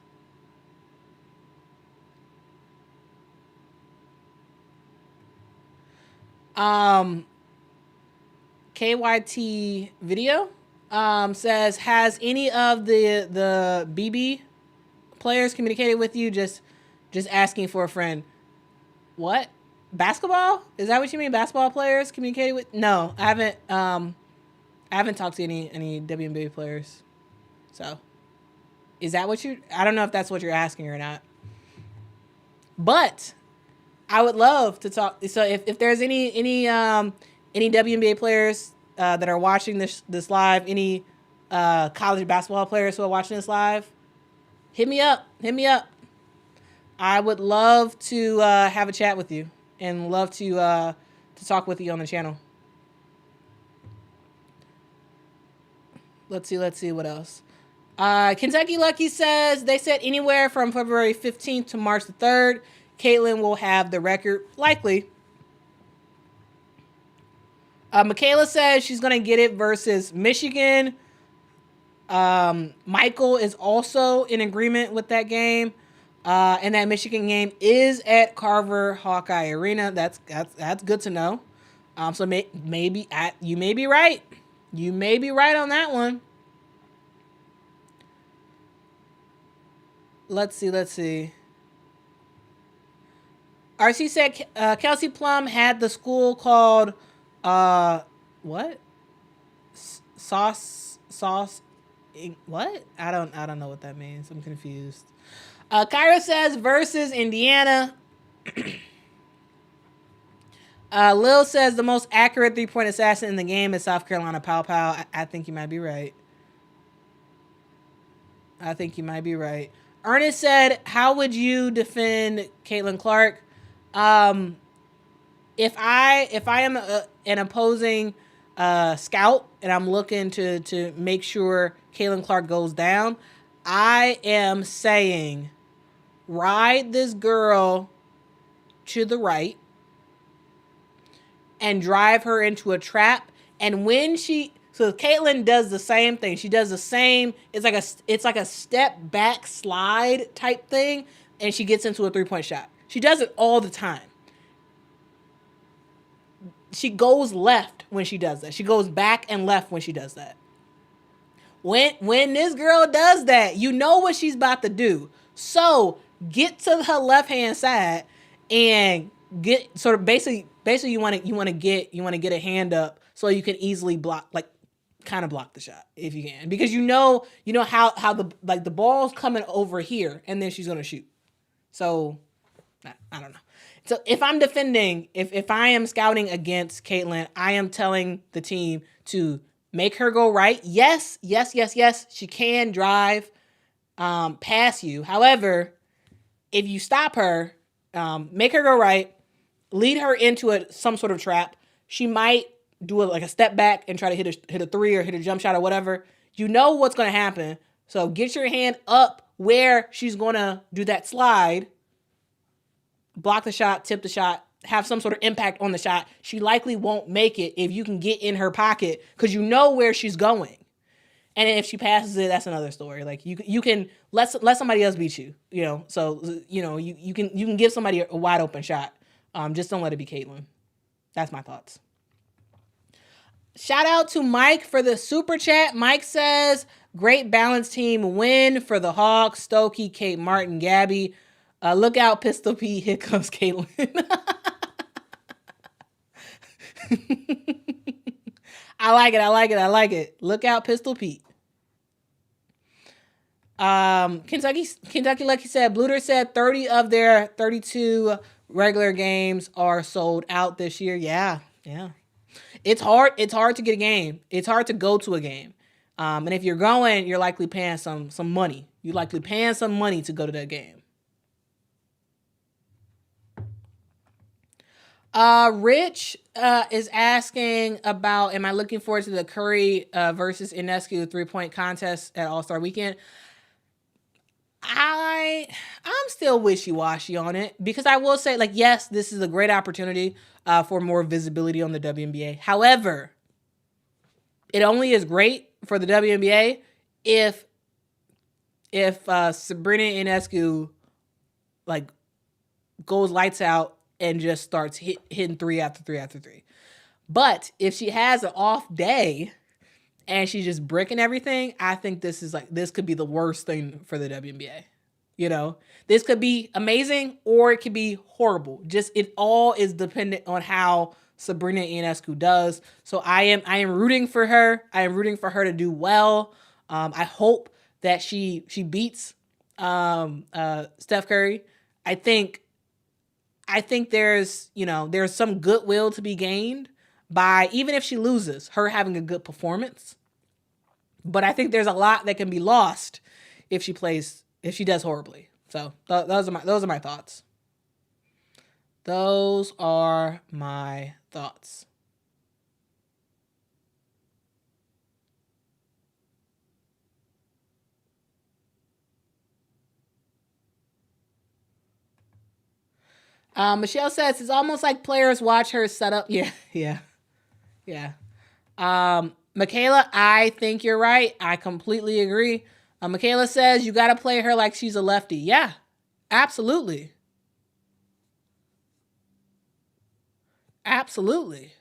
Speaker 1: KYT video says, has any of the BB players communicated with you? Just asking for a friend. What? Basketball? Is that what you mean? Basketball players communicated with? No, I haven't. I haven't talked to any WNBA players. So, is that what you? I don't know if that's what you're asking or not. But I would love to talk. So if there's any WNBA players that are watching this live, any college basketball players who are watching this live, hit me up. I would love to have a chat with you and love to talk with you on the channel. Let's see what else. Kentucky Lucky says they said anywhere from February 15th to March the 3rd, Caitlin will have the record, likely. Michaela says she's going to get it versus Michigan. Michael is also in agreement with that game. And that Michigan game is at Carver Hawkeye Arena. That's good to know. So maybe you may be right. You may be right on that one. Let's see. RC said Kelsey Plum had the school called what? Sauce what? I don't know what that means. I'm confused. Kyra says versus Indiana. Lil says the most accurate 3-point assassin in the game is South Carolina Pow Pow. I think you might be right. Ernest said, how would you defend Caitlin Clark? If I am an opposing scout and I'm looking to make sure Caitlin Clark goes down, I am saying ride this girl to the right and drive her into a trap. And when so Caitlin does the same thing. She does the same. It's like a step back slide type thing, and she gets into a 3-point shot. She does it all the time. She goes left when she does that. She goes back and left when she does that. When this girl does that, you know what she's about to do. So get to her left hand side and get sort of basically you want to get a hand up so you can easily block, like kind of block the shot if you can, because you know how the ball's coming over here and then she's gonna shoot. So I don't know. So if I'm defending, if I am scouting against Caitlin, I am telling the team to make her go right. Yes. She can drive past you. However, if you stop her, make her go right, lead her into some sort of trap. She might do a step back and try to hit a three or hit a jump shot or whatever. You know what's going to happen. So get your hand up where she's going to do that slide, block the shot, tip the shot, have some sort of impact on the shot. She likely won't make it if you can get in her pocket because you know where she's going. And if she passes it, that's another story. Like you can let somebody else beat you, So you can give somebody a wide open shot. Just don't let it be Caitlin. That's my thoughts. Shout out to Mike for the super chat. Mike says, great balanced team win for the Hawks. Stokey, Kate Martin, Gabby. Look out, Pistol Pete. Here comes Caitlin. I like it. Look out, Pistol Pete. Kentucky Lucky said, Bluter said 30 of their 32 regular games are sold out this year. Yeah. It's hard to get a game. It's hard to go to a game. And if you're going, you're likely paying some money. You're likely paying some money to go to that game. Rich is asking about, am I looking forward to the Curry versus Ionescu 3-point contest at All-Star Weekend? I'm still wishy-washy on it, because I will say, like, yes, this is a great opportunity for more visibility on the WNBA. However, it only is great for the WNBA if Sabrina Ionescu like goes lights out and just starts hitting three after three after three. But if she has an off day and she's just bricking everything, I think this could be the worst thing for the WNBA. You know, this could be amazing or it could be horrible. Just, it all is dependent on how Sabrina Ionescu does. So I am rooting for her. I am rooting for her to do well. I hope that she beats Steph Curry. I think there's some goodwill to be gained by, even if she loses, her having a good performance. But I think there's a lot that can be lost if she does horribly. So those are my thoughts. Those are my thoughts. Michelle says it's almost like players watch her set up. Yeah. Michaela, I think you're right. I completely agree. Michaela says you got to play her like she's a lefty. Yeah, absolutely. Absolutely.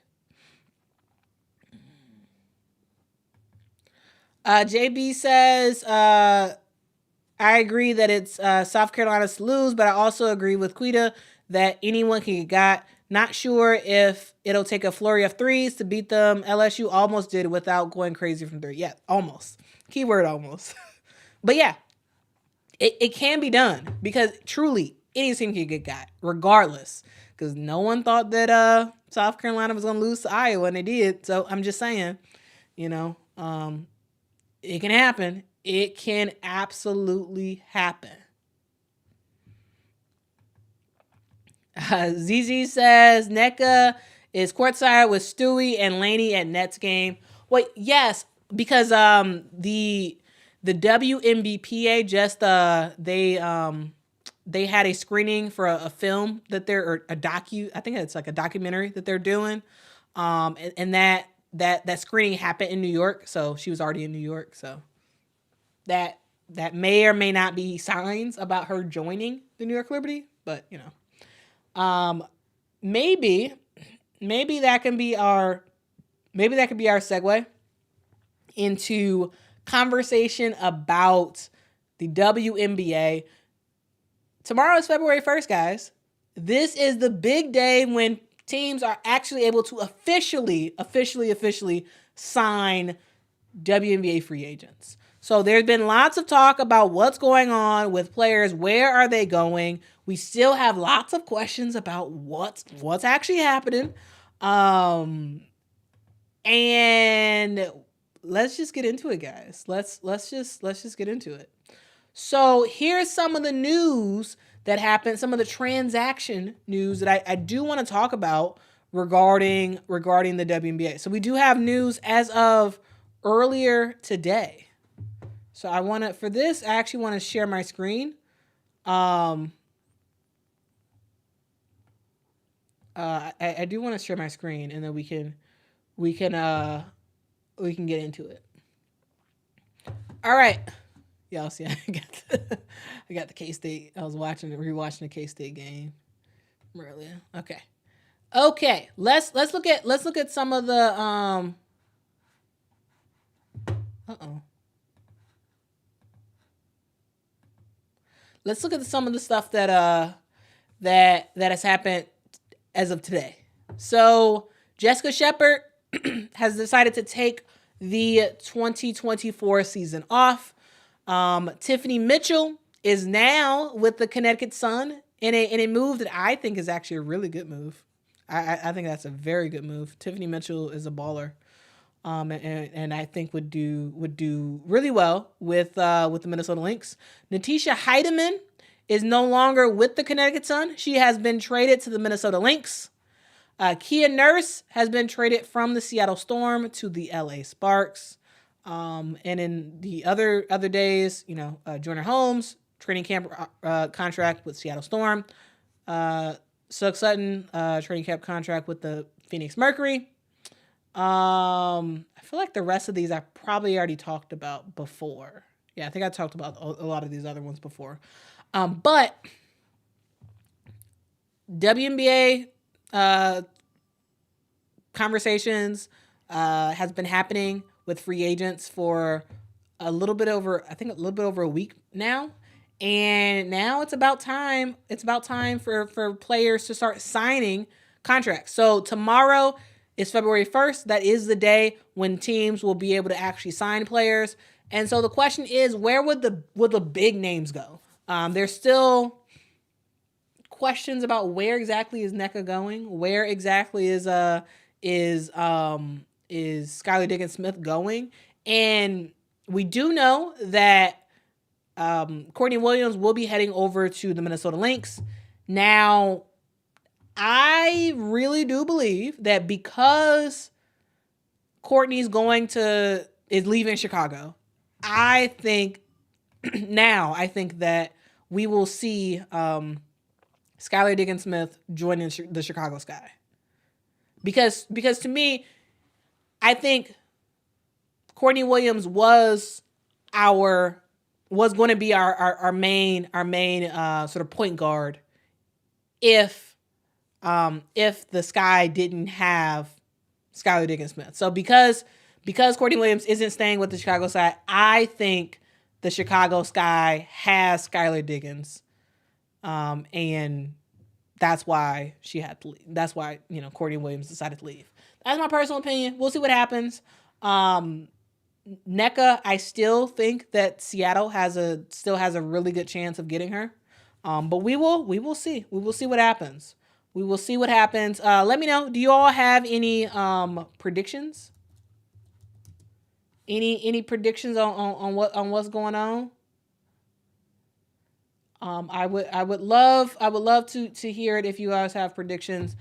Speaker 1: JB says, I agree that it's South Carolina's to lose, but I also agree with Quita that anyone can get got. Not sure if it'll take a flurry of threes to beat them. LSU almost did it without going crazy from three. Yeah, almost. Keyword almost. But yeah, it can be done, because truly any team can get got regardless, because no one thought that South Carolina was going to lose to Iowa, and they did. So I'm just saying, it can happen. It can absolutely happen. ZZ says NECA is courtside with Stewie and Laney at Nets game. Wait, yes, because the WNBPA just they had a screening for a film that I think it's like a documentary that they're doing, and that screening happened in New York, so she was already in New York, so that may or may not be signs about her joining the New York Liberty, but maybe that can be our segue into conversation about the WNBA. Tomorrow is February 1st, guys. This is the big day when teams are actually able to officially sign WNBA free agents. So there's been lots of talk about what's going on with players. Where are they going? We still have lots of questions about what's actually happening. And let's just get into it, guys. Let's just get into it. So here's some of the news that happened, some of the transaction news that I do want to talk about regarding the WNBA. So we do have news as of earlier today. So for this, I actually want to share my screen. I do want to share my screen, and then we can get into it. All right. Y'all see, I got the K-State. I was rewatching the K-State game earlier. Okay. Let's look at some of the Let's look at some of the stuff that has happened as of today. So Jessica Shepard has decided to take the 2024 season off. Tiffany Mitchell is now with the Connecticut Sun in a move that I think is actually a really good move. I think that's a very good move. Tiffany Mitchell is a baller, and I think would do really well with the Minnesota Lynx. Natisha Heidemann is no longer with the Connecticut Sun. She has been traded to the Minnesota Lynx. Kia Nurse has been traded from the Seattle Storm to the LA Sparks. And in the other days, Jordan Holmes, training camp contract with Seattle Storm. Suggs Sutton, training camp contract with the Phoenix Mercury. I feel like the rest of these I probably already talked about before. Yeah, I think I talked about a lot of these other ones before. But WNBA conversations has been happening with free agents for a little bit over a week now. And now it's about time. It's about time for players to start signing contracts. So tomorrow is February 1st. That is the day when teams will be able to actually sign players. And so the question is, where would the big names go? There's still questions about where exactly is NECA going? Where exactly is Skylar Diggins-Smith going? And we do know that Courtney Williams will be heading over to the Minnesota Lynx. Now, I really do believe that because Courtney's is leaving Chicago, I think that we will see Skylar Diggins-Smith joining the Chicago Sky. Because to me, I think Courtney Williams was going to be our main sort of point guard if the Sky didn't have Skylar Diggins-Smith. So because Courtney Williams isn't staying with the Chicago Sky, I think the Chicago Sky has Skylar Diggins. And that's why she had to leave. That's why, Courtney Williams decided to leave. That's my personal opinion. We'll see what happens. NECA, I still think that Seattle still has a really good chance of getting her. But we will see. We will see what happens. We will see what happens. Let me know. Do you all have any predictions? Any predictions on what's going on? I would love to hear it if you guys have predictions.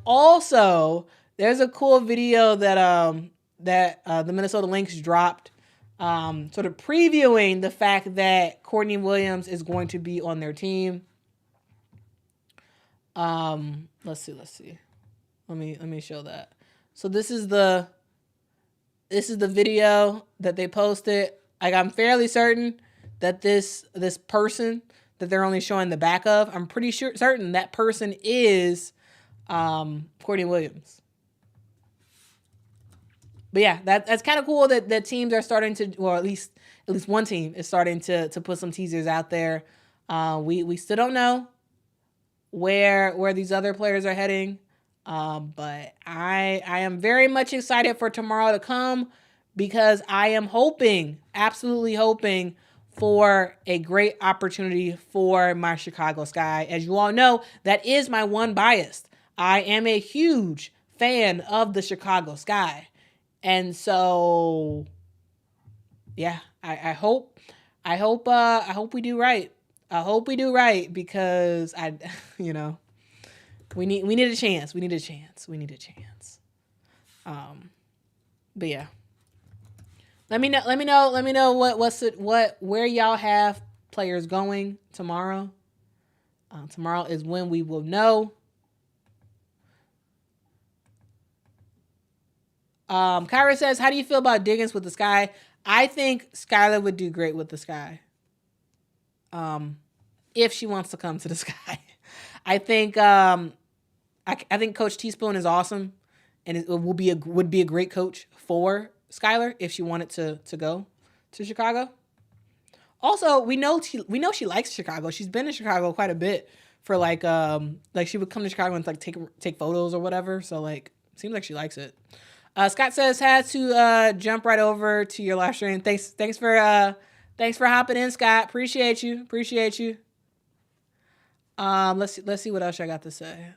Speaker 1: Also, there's a cool video that the Minnesota Lynx dropped, sort of previewing the fact that Courtney Williams is going to be on their team. Let's see. Let me show that. So this is the video that they posted. Like, I'm fairly certain that this person that they're only showing the back of, I'm pretty certain that person is Courtney Williams. But yeah, that's kind of cool that teams are starting to, or at least one team is starting to put some teasers out there. We still don't know where these other players are heading, but I am very much excited for tomorrow to come, because I am absolutely hoping for a great opportunity for my Chicago Sky. As you all know, that is my one bias. I am a huge fan of the Chicago Sky. And so, yeah, I hope we do right. I hope we do right, because we need a chance. We need a chance. But yeah. Let me know where y'all have players going tomorrow. Tomorrow is when we will know. Kyra says, how do you feel about Diggins with the Sky? I think Skylar would do great with the Sky. If she wants to come to the Sky. I think I think Coach Teaspoon is awesome, and it would be a great coach for Skylar if she wanted to go to Chicago. Also, we know she likes Chicago. She's been in Chicago quite a bit for like she would come to Chicago and like take photos or whatever. So seems like she likes it. Scott says, had to jump right over to your live stream. Thanks for hopping in, Scott. Appreciate you. Let's see what else I got to say.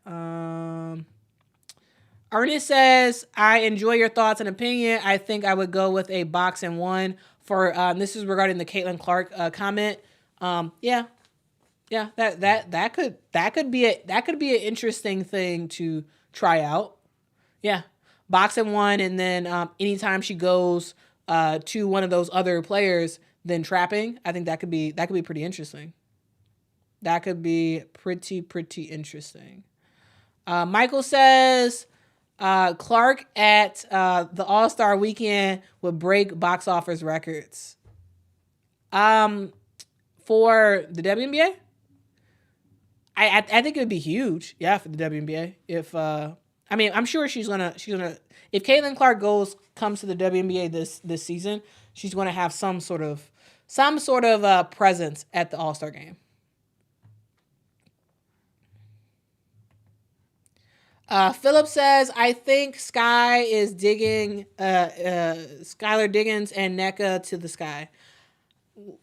Speaker 1: Ernest says, I enjoy your thoughts and opinion. I think I would go with a box and one for this is regarding the Caitlin Clark comment. Yeah, that could be an interesting thing to try out. Yeah, boxing one, and then anytime she goes to one of those other players, then trapping. I think that could be pretty interesting. That could be pretty interesting. Michael says Clark at the All-Star weekend would break box office records. For the WNBA, I think it would be huge. Yeah, for the WNBA. If I'm sure she's gonna if Caitlin Clark comes to the WNBA this season, she's gonna have some sort of presence at the All-Star game. Philip says, I think Sky is digging Skylar Diggins and NECA to the sky.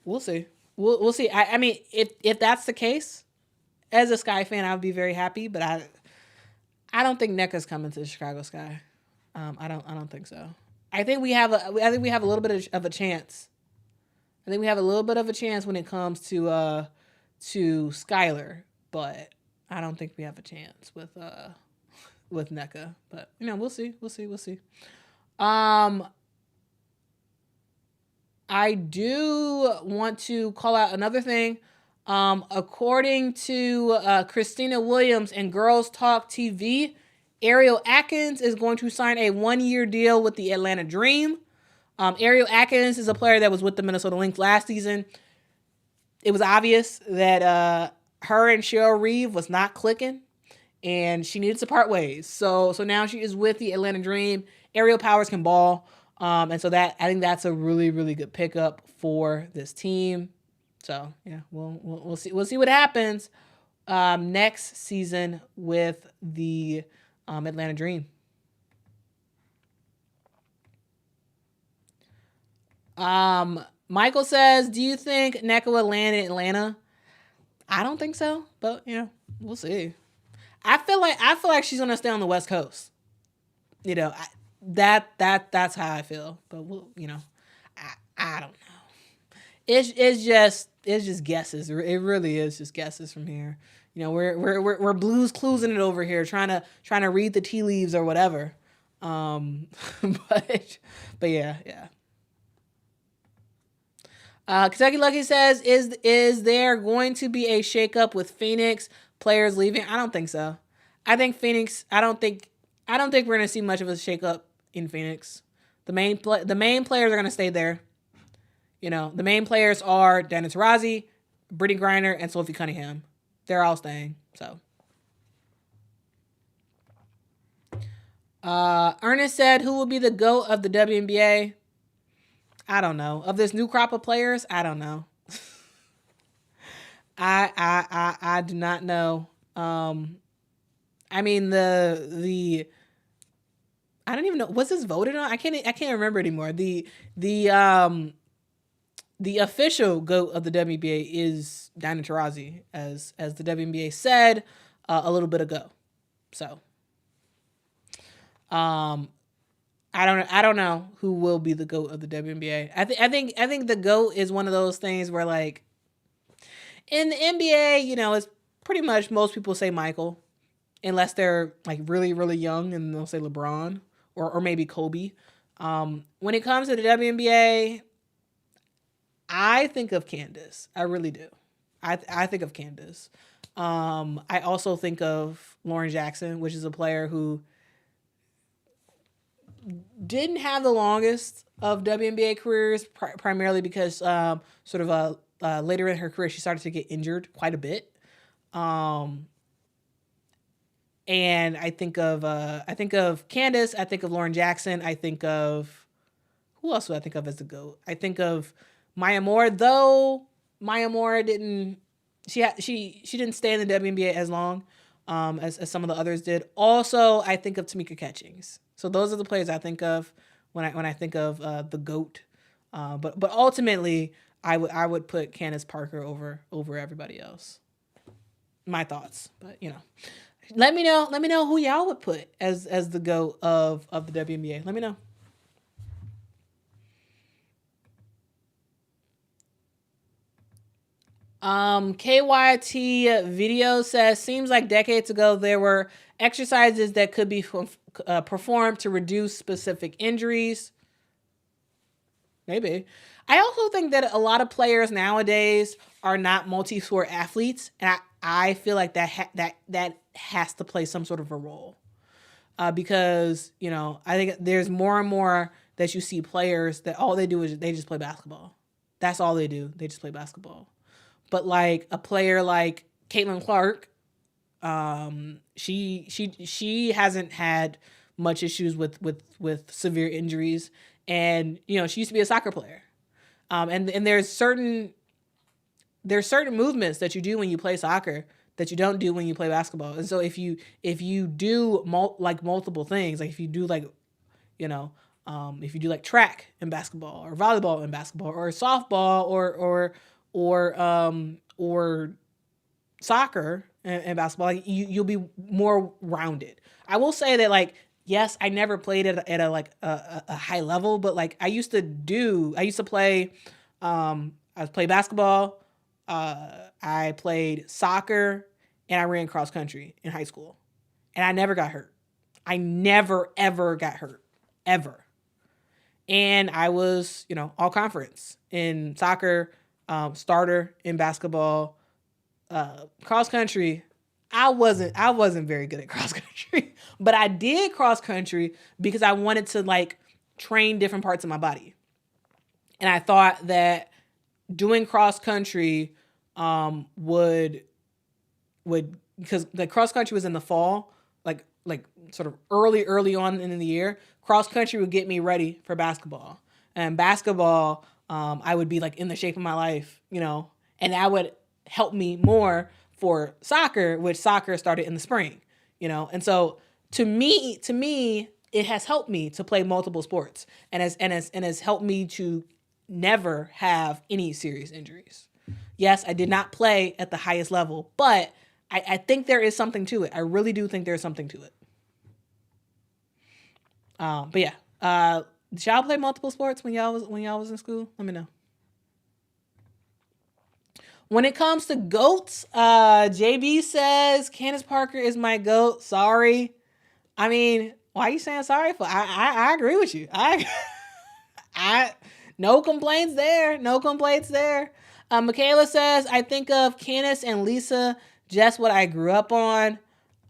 Speaker 1: We'll see. We'll see. I mean, if that's the case, as a Sky fan, I would be very happy. But I don't think NECA's coming to the Chicago Sky. I don't think so. I think we have a little bit of a chance. I think we have a little bit of a chance when it comes to Skylar, but I don't think we have a chance with NECA. But we'll see. I do want to call out another thing. According to Christina Williams and Girls Talk TV, Ariel Atkins is going to sign a 1-year deal with the Atlanta Dream. Ariel Atkins is a player that was with the Minnesota Lynx last season. It was obvious that her and Cheryl Reeve was not clicking, and she needed to part ways. So now she is with the Atlanta Dream. Ariel Powers can ball. And so I think that's a really, really good pickup for this team. So yeah, we'll see what happens next season with the Atlanta Dream. Michael says, do you think NECA will land in Atlanta? I don't think so, but we'll see. I feel like she's gonna stay on the West Coast. That's how I feel. But I don't know. It's just guesses. It really is just guesses from here. We're Blues Cluesing it over here, trying to read the tea leaves or whatever. But yeah. Kentucky Lucky says, is there going to be a shakeup with Phoenix players leaving? I don't think so. I think Phoenix. I don't think we're gonna see much of a shakeup in Phoenix. The main players are gonna stay there. The main players are Dana Taurasi, Brittany Griner, and Sophie Cunningham. They're all staying. So. Ernest said, who will be the GOAT of the WNBA? I don't know. Of this new crop of players, I don't know. I do not know. I mean the I don't even know. Was this voted on? I can't remember anymore. The official GOAT of the WNBA is Diana Taurasi, as the WNBA said a little bit ago. So I don't know who will be the GOAT of the WNBA. I think the GOAT is one of those things where, like, in the NBA, it's pretty much most people say Michael, unless they're like really, really young and they'll say LeBron or maybe Kobe. When it comes to the WNBA, I think of Candace. I really do. I think of Candace. I also think of Lauren Jackson, which is a player who didn't have the longest of WNBA careers, primarily because later in her career she started to get injured quite a bit. And I think of Candace. I think of Lauren Jackson. I think of who else do I think of as the GOAT? I think of Maya Moore, though Maya Moore didn't stay in the WNBA as long as some of the others did. Also, I think of Tamika Catchings. So those are the players I think of when I think of the GOAT. But ultimately, I would put Candace Parker over everybody else. My thoughts, but let me know who y'all would put as the GOAT of the WNBA. Let me know. KYT video says, seems like decades ago there were exercises that could be performed to reduce specific injuries. Maybe. I also think that a lot of players nowadays are not multi-sport athletes, and I feel like that has to play some sort of a role. Because, you know, I think there's more and more that you see players that all they do is they just play basketball. That's all they do. They just play basketball. But like a player like Caitlin Clark, she hasn't had much issues with severe injuries, and you know she used to be a soccer player, and there's certain movements that you do when you play soccer that you don't do when you play basketball. And so if you do multiple things, like if you do like, you know, if you do like track in basketball or volleyball in basketball or softball or soccer and basketball, like you'll be more rounded. I will say that like, yes, I never played at a high level, but like I used to play, I played basketball, I played soccer, and I ran cross country in high school. And I never got hurt. I never, ever got hurt. Ever. And I was, you know, all conference in soccer, starter in basketball, cross country. I wasn't very good at cross country, but I did cross country because I wanted to like train different parts of my body. And I thought that doing cross country would because the cross country was in the fall, like sort of early on in the year. Cross country would get me ready for basketball, and basketball I would be like in the shape of my life, you know, and that would help me more for soccer, which soccer started in the spring, you know. And so to me it has helped me to play multiple sports and has helped me to never have any serious injuries. Yes, I did not play at the highest level, but I think there is something to it. I really do think there's something to it. But yeah, did y'all play multiple sports when y'all was in school? Let me know. When it comes to GOATs, JB says Candace Parker is my GOAT. Sorry. I mean, why are you saying sorry for? I agree with you. I no complaints there. No complaints there. Michaela says, I think of Candace and Lisa, just what I grew up on.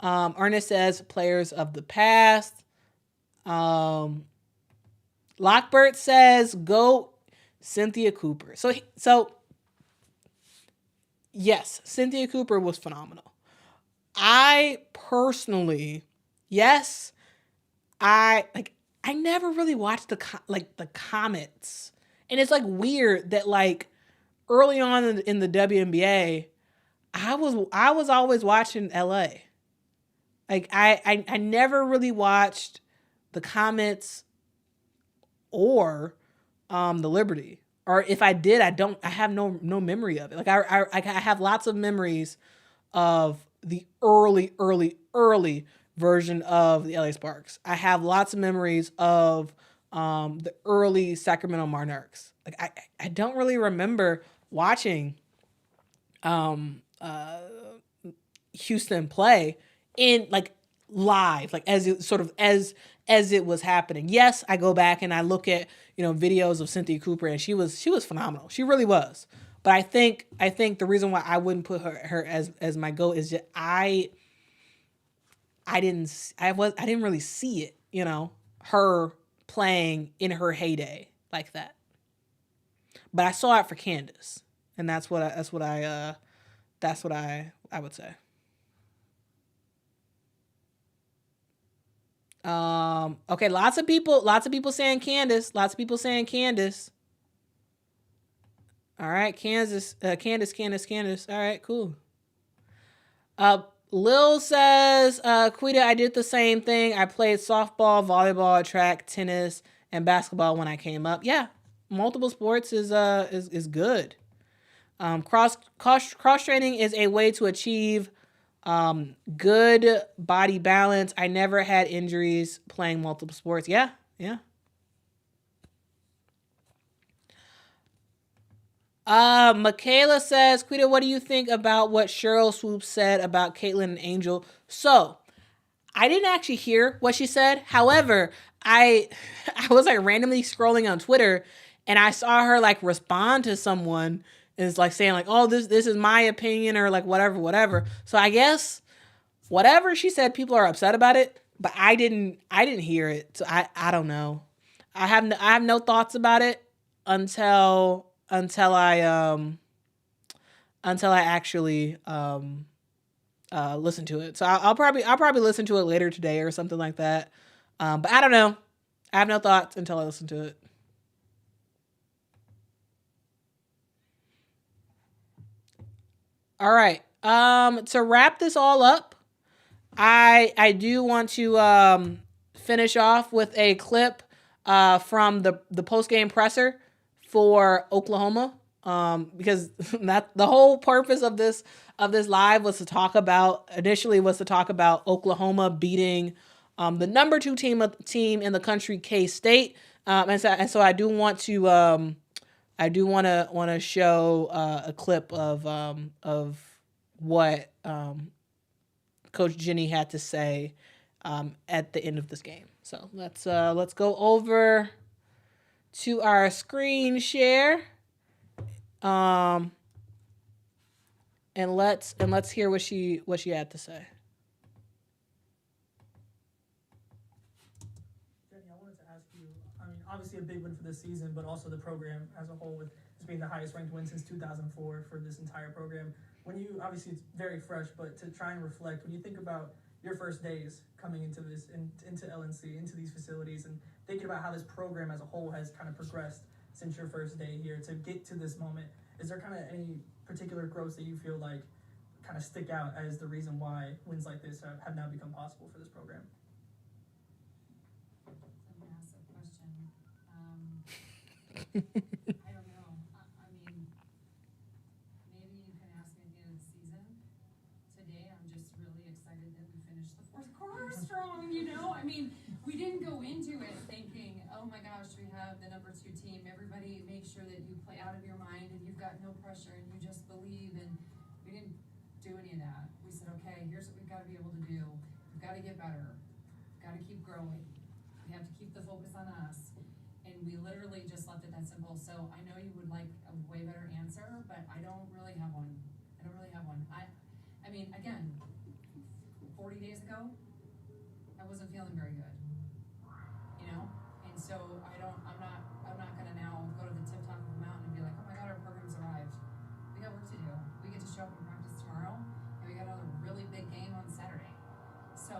Speaker 1: Ernest says, players of the past. Lockbert says, GOAT, Cynthia Cooper. So yes, Cynthia Cooper was phenomenal. I personally, yes, I never really watched the comments. And it's like weird that like early on in the WNBA, I was always watching LA. Like I never really watched the comments or the Liberty. Or if I did, I have no memory of it. Like I have lots of memories of the early version of the LA Sparks. I have lots of memories of the early Sacramento Monarchs. Like I don't really remember watching Houston play in like live, like as it was happening. Yes, I go back and I look at, you know, videos of Cynthia Cooper, and she was phenomenal. She really was. But I think the reason why I wouldn't put her as my GOAT is just I didn't really see it, you know, her playing in her heyday like that. But I saw it for Candace, and that's what I would say. Okay, lots of people saying Candace. All right, Candace. All right, cool. Lil says, Quita, I did the same thing. I played softball, volleyball, track, tennis, and basketball when I came up. Yeah, multiple sports is good. Cross training is a way to achieve good body balance. I never had injuries playing multiple sports. Yeah. Michaela says, Quita, what do you think about what Cheryl Swoop said about Caitlyn and Angel? So, I didn't actually hear what she said. However, I I was like randomly scrolling on Twitter and I saw her like respond to someone and it's like saying like, "Oh, this is my opinion," or like whatever. So I guess whatever she said, people are upset about it, but I didn't hear it. So I don't know. I have no thoughts about it until I actually listen to it. So I'll probably listen to it later today or something like that. But I don't know. I have no thoughts until I listen to it. All right. To wrap this all up, I do want to finish off with a clip from the post game presser for Oklahoma. Because that the whole purpose of this live was to talk about Oklahoma beating the number 2 team in the country, K State. And so I do want to show a clip of what Coach Jenny had to say at the end of this game. So let's go over to our screen share. And let's hear what she had to say.
Speaker 2: Jenny, I wanted to ask you, I mean, obviously a big win for this season, but also the program as a whole with this being the highest ranked win since 2004 for this entire program. When you, obviously it's very fresh, but to try and reflect, when you think about your first days coming into this, into LNC, into these facilities, and thinking about how this program as a whole has kind of progressed since your first day here to get to this moment, is there kind of any particular growths that you feel like kind of stick out as the reason why wins like this have now become possible for this program?
Speaker 3: A massive question. I don't know. I mean, maybe you can ask me at the end of the season. Today, I'm just really excited that we finished the fourth quarter strong, you know? I mean, we didn't go into it thinking, oh my gosh, we have the number 2 team. Everybody make sure that you play out of your mind and you've got no pressure and you just believe. And we didn't do any of that. We said, okay, here's what we've got to be able to do. We've got to get better. We've got to keep growing. We have to keep the focus on us. And we literally just left it that simple. So I know you would like a way better answer, but I don't really have one. I mean, again, 40 days ago, I wasn't feeling very good, you know? And so I'm not gonna now go to the tip top of the mountain and be like, oh my God, our program's arrived. We got work to do. We get to show up and practice tomorrow, and we got another really big game on Saturday. So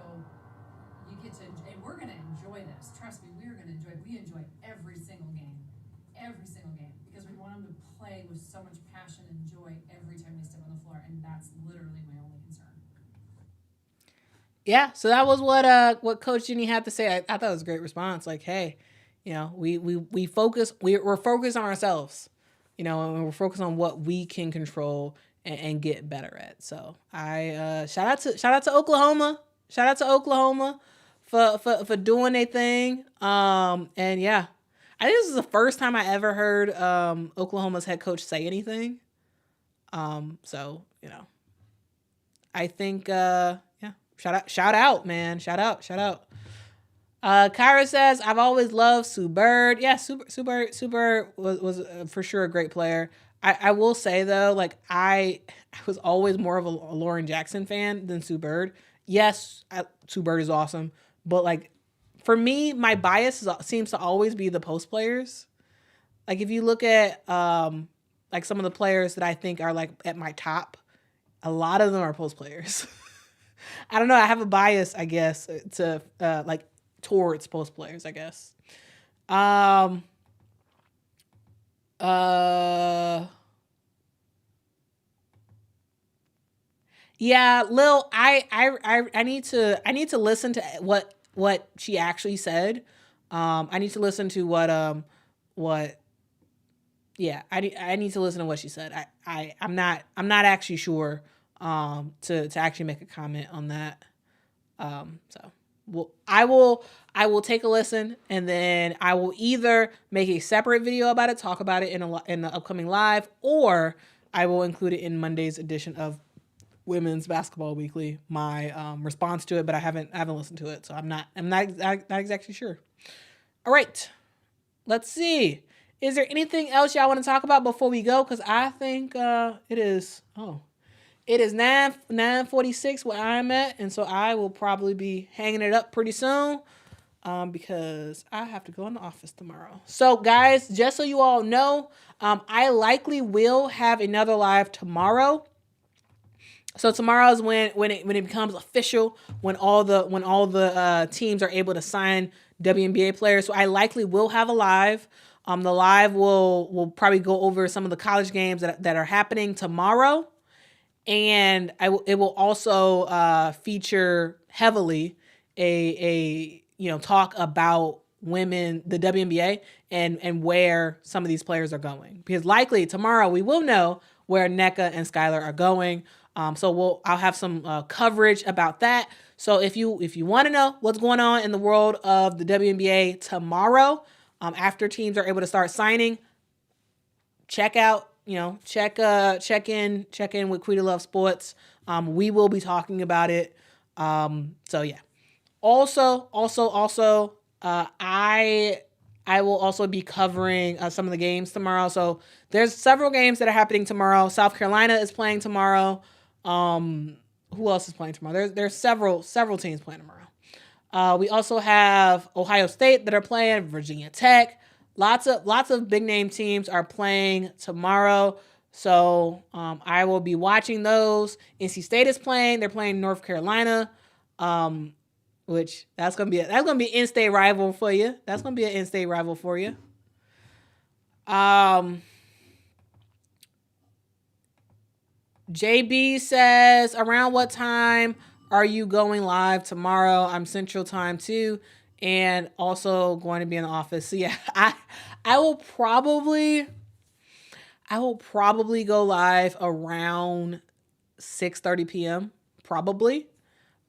Speaker 3: you get to, and we're gonna enjoy this. Trust me, we enjoy every single game, because we want them to play with so much passion and joy every time they step on the floor, and that's literally my only concern.
Speaker 1: Yeah, so that was what Coach Jenny had to say. I thought it was a great response. Like, hey, you know, we're focused on ourselves, you know, and we're focused on what we can control and get better at. So I shout out to Oklahoma. Shout out to Oklahoma for doing their thing. And yeah, I think this is the first time I ever heard Oklahoma's head coach say anything. So you know, I think yeah, shout out, man, shout out. Kyra says, I've always loved Sue Bird. Yeah, Sue Bird was for sure a great player. I will say though, like I was always more of a Lauren Jackson fan than Sue Bird. Yes, Sue Bird is awesome, but like for me, my bias seems to always be the post players. Like if you look at like some of the players that I think are like at my top, a lot of them are post players. I don't know. I have a bias, I guess, to like towards post players, I guess. Yeah, Lil, I need to listen to what she actually said. I need to listen to what yeah, I need to listen to what she said. I'm not actually sure to actually make a comment on that. So I will take a listen, and then I will either make a separate video about it, talk about it in the upcoming live, or I will include it in Monday's edition of Women's Basketball Weekly. My response to it, but I haven't listened to it, so I'm not exactly sure. All right, let's see. Is there anything else y'all want to talk about before we go? Because I think it is 9:46 where I'm at, and so I will probably be hanging it up pretty soon because I have to go in the office tomorrow. So guys, just so you all know, I likely will have another live tomorrow. So tomorrow is when it becomes official, when all the teams are able to sign WNBA players. So I likely will have a live. The live will probably go over some of the college games that are happening tomorrow, and it will also feature heavily a talk about women, the WNBA, and where some of these players are going. Because likely tomorrow we will know where Nneka and Skylar are going. So I'll have some coverage about that. So if you want to know what's going on in the world of the WNBA tomorrow, after teams are able to start signing, check in with Quita Love Sports. We will be talking about it. So yeah. Also, I will also be covering some of the games tomorrow. So there's several games that are happening tomorrow. South Carolina is playing tomorrow. Who else is playing tomorrow? There's several teams playing tomorrow. We also have Ohio State that are playing, Virginia Tech. Lots of big name teams are playing tomorrow. So I will be watching those. NC State is playing. They're playing North Carolina, which that's gonna be an in-state rival for you. That's gonna be an in-state rival for you. JB says, around what time are you going live tomorrow? I'm Central Time too, and also going to be in the office. So yeah, I will probably go live around 6:30 p.m. probably.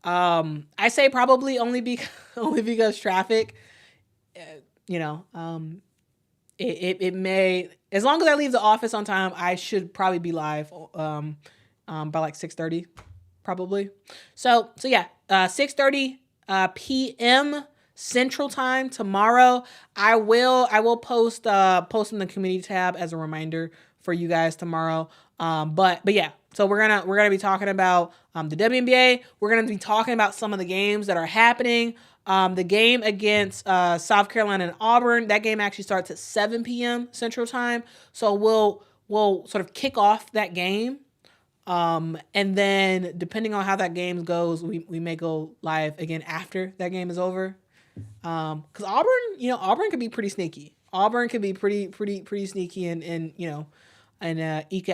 Speaker 1: I say probably only because traffic. It may, as long as I leave the office on time, I should probably be live by like 6:30 probably. So yeah, 6:30 p.m. Central Time tomorrow. I will post in the community tab as a reminder for you guys tomorrow. But yeah, so we're gonna be talking about the WNBA. We're gonna be talking about some of the games that are happening. The game against South Carolina and Auburn, that game actually starts at 7 p.m. Central Time. So we'll sort of kick off that game. And then depending on how that game goes, we may go live again after that game is over. Because Auburn could be pretty sneaky. Auburn could be pretty sneaky and eke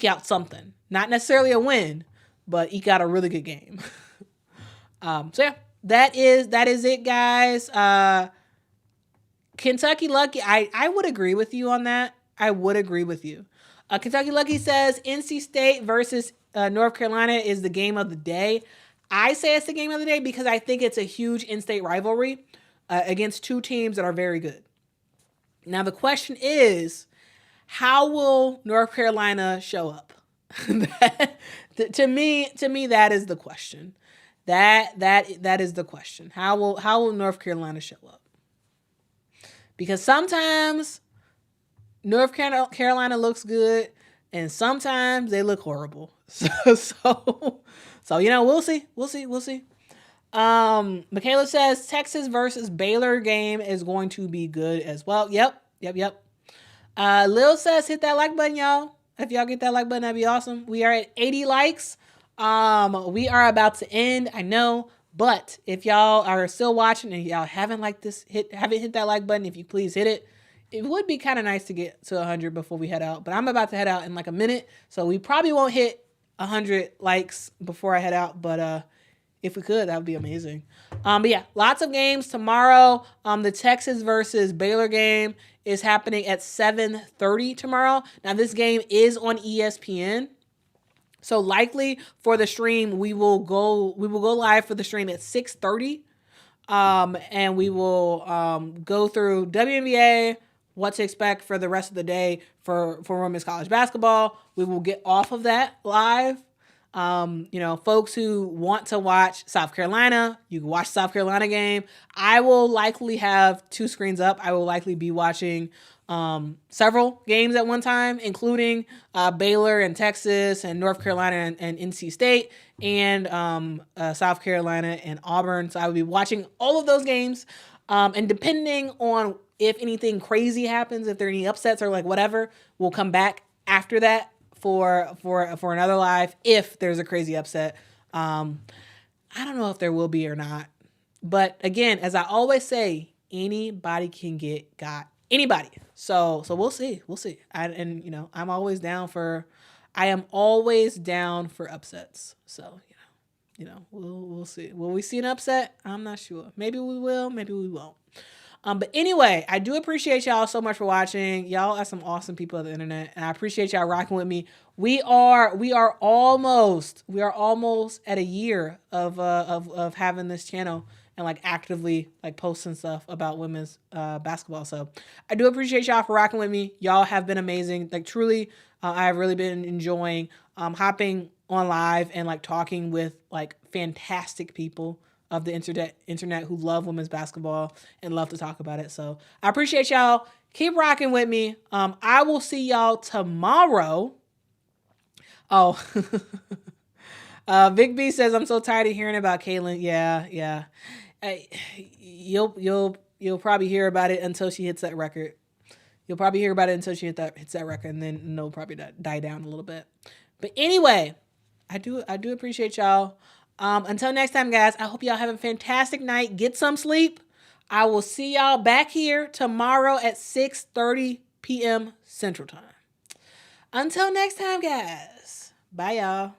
Speaker 1: out something. Not necessarily a win, but eke out a really good game. So yeah. That is it, guys. Kentucky Lucky, I would agree with you on that. I would agree with you. Kentucky Lucky says NC State versus North Carolina is the game of the day. I say it's the game of the day because I think it's a huge in-state rivalry against two teams that are very good. Now the question is, how will North Carolina show up? To me, that is the question. That is the question. How will North Carolina show up? Because sometimes North Carolina looks good, and sometimes they look horrible. So we'll see. Michaela says Texas versus Baylor game is going to be good as well. Yep. Lil says hit that like button, y'all. If y'all get that like button, that'd be awesome. We are at 80 likes. We are about to end, I know, but if y'all are still watching and y'all haven't hit that like button, if you please hit it. It would be kind of nice to get to 100 before we head out, but I'm about to head out in like a minute, so we probably won't hit 100 likes before I head out, but if we could, that would be amazing. But yeah, lots of games tomorrow. The Texas versus Baylor game is happening at 7:30 tomorrow. Now this game is on ESPN. So likely for the stream, we will go live for the stream at 6:30. And we will go through WNBA, what to expect for the rest of the day for women's college basketball. We will get off of that live. Folks who want to watch South Carolina, you can watch the South Carolina game. I will likely have 2 screens up. I will likely be watching several games at one time, including Baylor and Texas and North Carolina and NC State and South Carolina and Auburn. So I will be watching all of those games. And depending on if anything crazy happens, if there are any upsets or like whatever, we'll come back after that for another live if there's a crazy upset. I don't know if there will be or not. But again, as I always say, anybody can get got. Anybody. So we'll see. We'll see. I'm always down for upsets. So, we'll see. Will we see an upset? I'm not sure. Maybe we will, maybe we won't. But anyway, I do appreciate y'all so much for watching. Y'all are some awesome people on the internet, and I appreciate y'all rocking with me. We are almost at a year of having this channel and like actively like posting stuff about women's basketball. So I do appreciate y'all for rocking with me. Y'all have been amazing. Like truly, I have really been enjoying hopping on live and like talking with like fantastic people of the internet who love women's basketball and love to talk about it. So I appreciate y'all. Keep rocking with me. I will see y'all tomorrow. Oh, Big B says, I'm so tired of hearing about Kaylin. Yeah. You'll probably hear about it until she hits that record. You'll probably hear about it until she hits that record, and then it'll probably die down a little bit. But anyway, I do appreciate y'all. Until next time, guys, I hope y'all have a fantastic night. Get some sleep. I will see y'all back here tomorrow at 6:30 p.m. Central Time. Until next time, guys. Bye, y'all.